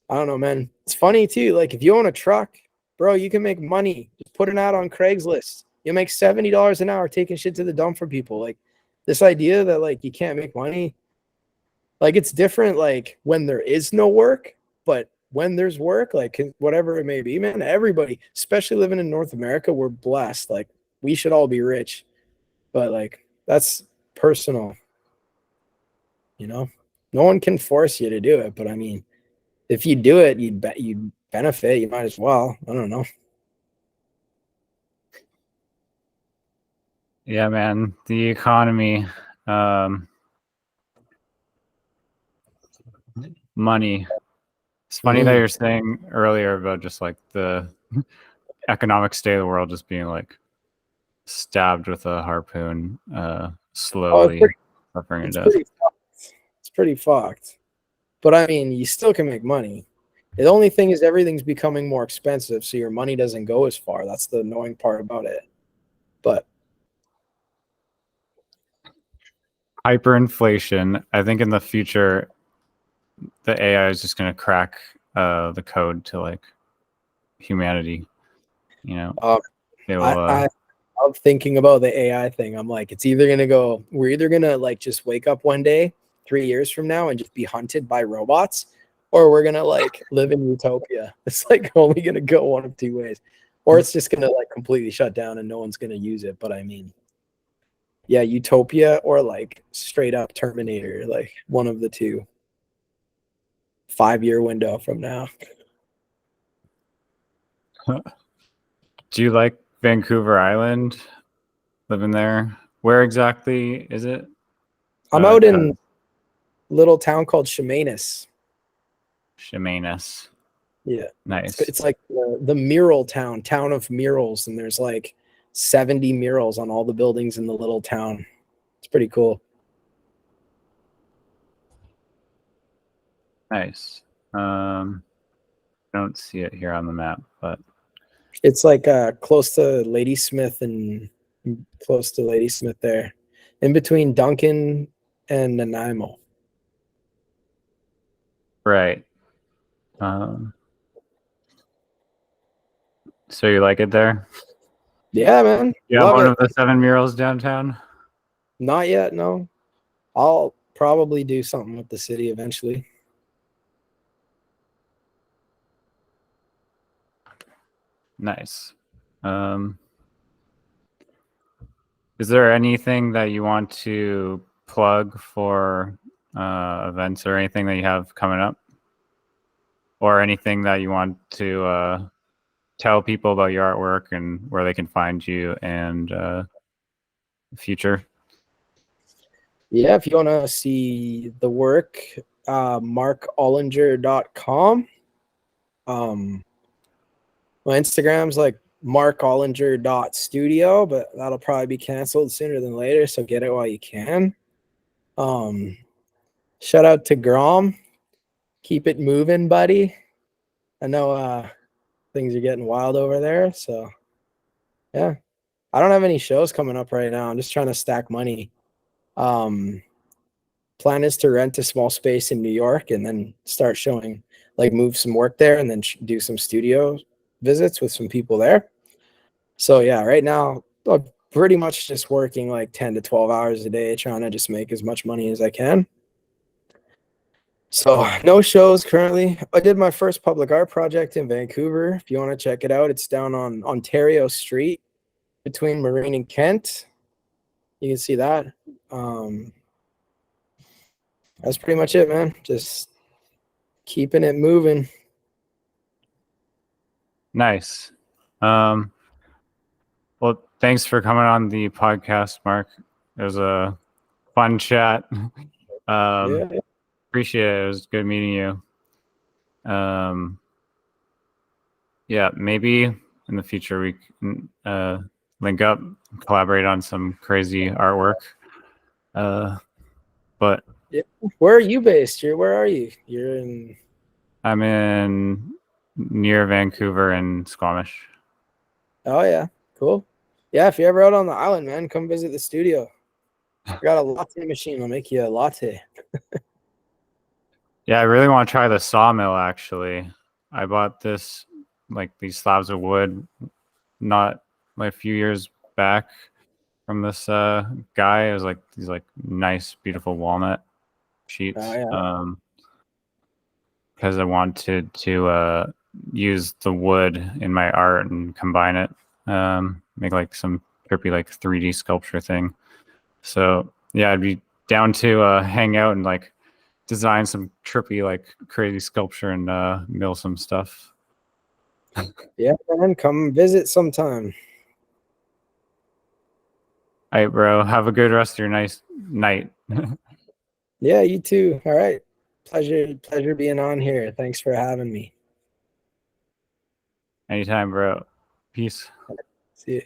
I don't know, man. It's funny too. Like if you own a truck, bro, you can make money. Just put an ad on Craigslist. You'll make $70 an hour taking shit to the dump for people. Like this idea that like you can't make money, like it's different like when there is no work, but when there's work, like whatever it may be, man, everybody, especially living in North America, we're blessed. Like we should all be rich, but like that's personal, you know? No one can force you to do it, but I mean, if you do it, you'd benefit. You might as well. I don't know. Yeah, man. The economy, money. It's funny that you're saying earlier about just like the economic state of the world just being like stabbed with a harpoon, slowly suffering to death. It's pretty fucked. But I mean, you still can make money. The only thing is everything's becoming more expensive, so your money doesn't go as far. That's the annoying part about it. But Hyperinflation. I think in the future, the AI is just going to crack the code to like humanity. You know, they will. I'm thinking about the AI thing. I'm like, it's either gonna go. We're either gonna like just wake up one day, 3 years from now, and just be hunted by robots, or we're gonna like live in utopia. It's like only gonna go one of two ways, or it's just gonna like completely shut down and no one's gonna use it. But I mean, yeah, utopia or like straight up Terminator, like one of the two. 5-year window from now. Do you like Vancouver Island? Living there? Where exactly is it? I'm out in a little town called Chemainus. Chemainus. Yeah. Nice. It's like the mural town of murals, and there's like 70 murals on all the buildings in the little town. It's pretty cool. Nice. I don't see it here on the map, but it's like close to Ladysmith there, in between Duncan and Nanaimo. Right. So you like it there? Yeah, man. Yeah, one of the 7 murals downtown. Not yet, no. I'll probably do something with the city eventually. Nice. Is there anything that you want to plug for events or anything that you have coming up? Or anything that you want to tell people about your artwork and where they can find you and the future? Yeah, if you want to see the work, markollinger.com. My Instagram's like markollinger.studio, but that'll probably be canceled sooner than later, so get it while you can. Shout out to Grom. Keep it moving, buddy. I know things are getting wild over there, so yeah. I don't have any shows coming up right now. I'm just trying to stack money. Plan is to rent a small space in New York and then start showing, like move some work there and then do some studio visits with some people there. So yeah, right now I'm pretty much just working like 10 to 12 hours a day, trying to just make as much money as I can. So no shows currently. I did my first public art project in Vancouver. If you want to check it out, it's down on Ontario Street between Marine and Kent. You can see that. That's pretty much it, man. Just keeping it moving. Nice. Well, thanks for coming on the podcast, Mark. It was a fun chat. Yeah. Appreciate it. It was good meeting you. Yeah, maybe in the future we can link up, collaborate on some crazy artwork. But yeah. Where are you based? Where are you? You're in. I'm in near Vancouver and Squamish. Oh yeah, cool. Yeah, if you're ever out on the island, man, come visit the studio. I got a latte machine. I'll make you a latte. Yeah, I really want to try the sawmill. Actually, I bought these slabs of wood, not like a few years back, from this guy. It was like these nice, beautiful walnut sheets. Oh, yeah. Because I wanted to use the wood in my art and combine it, make like some trippy 3D sculpture thing. So yeah, I'd be down to hang out and design some trippy, like crazy sculpture and mill some stuff. Yeah, man, come visit sometime. All right, bro. Have a good rest of your nice night. Yeah, you too. All right. Pleasure being on here. Thanks for having me. Anytime, bro. Peace. See you.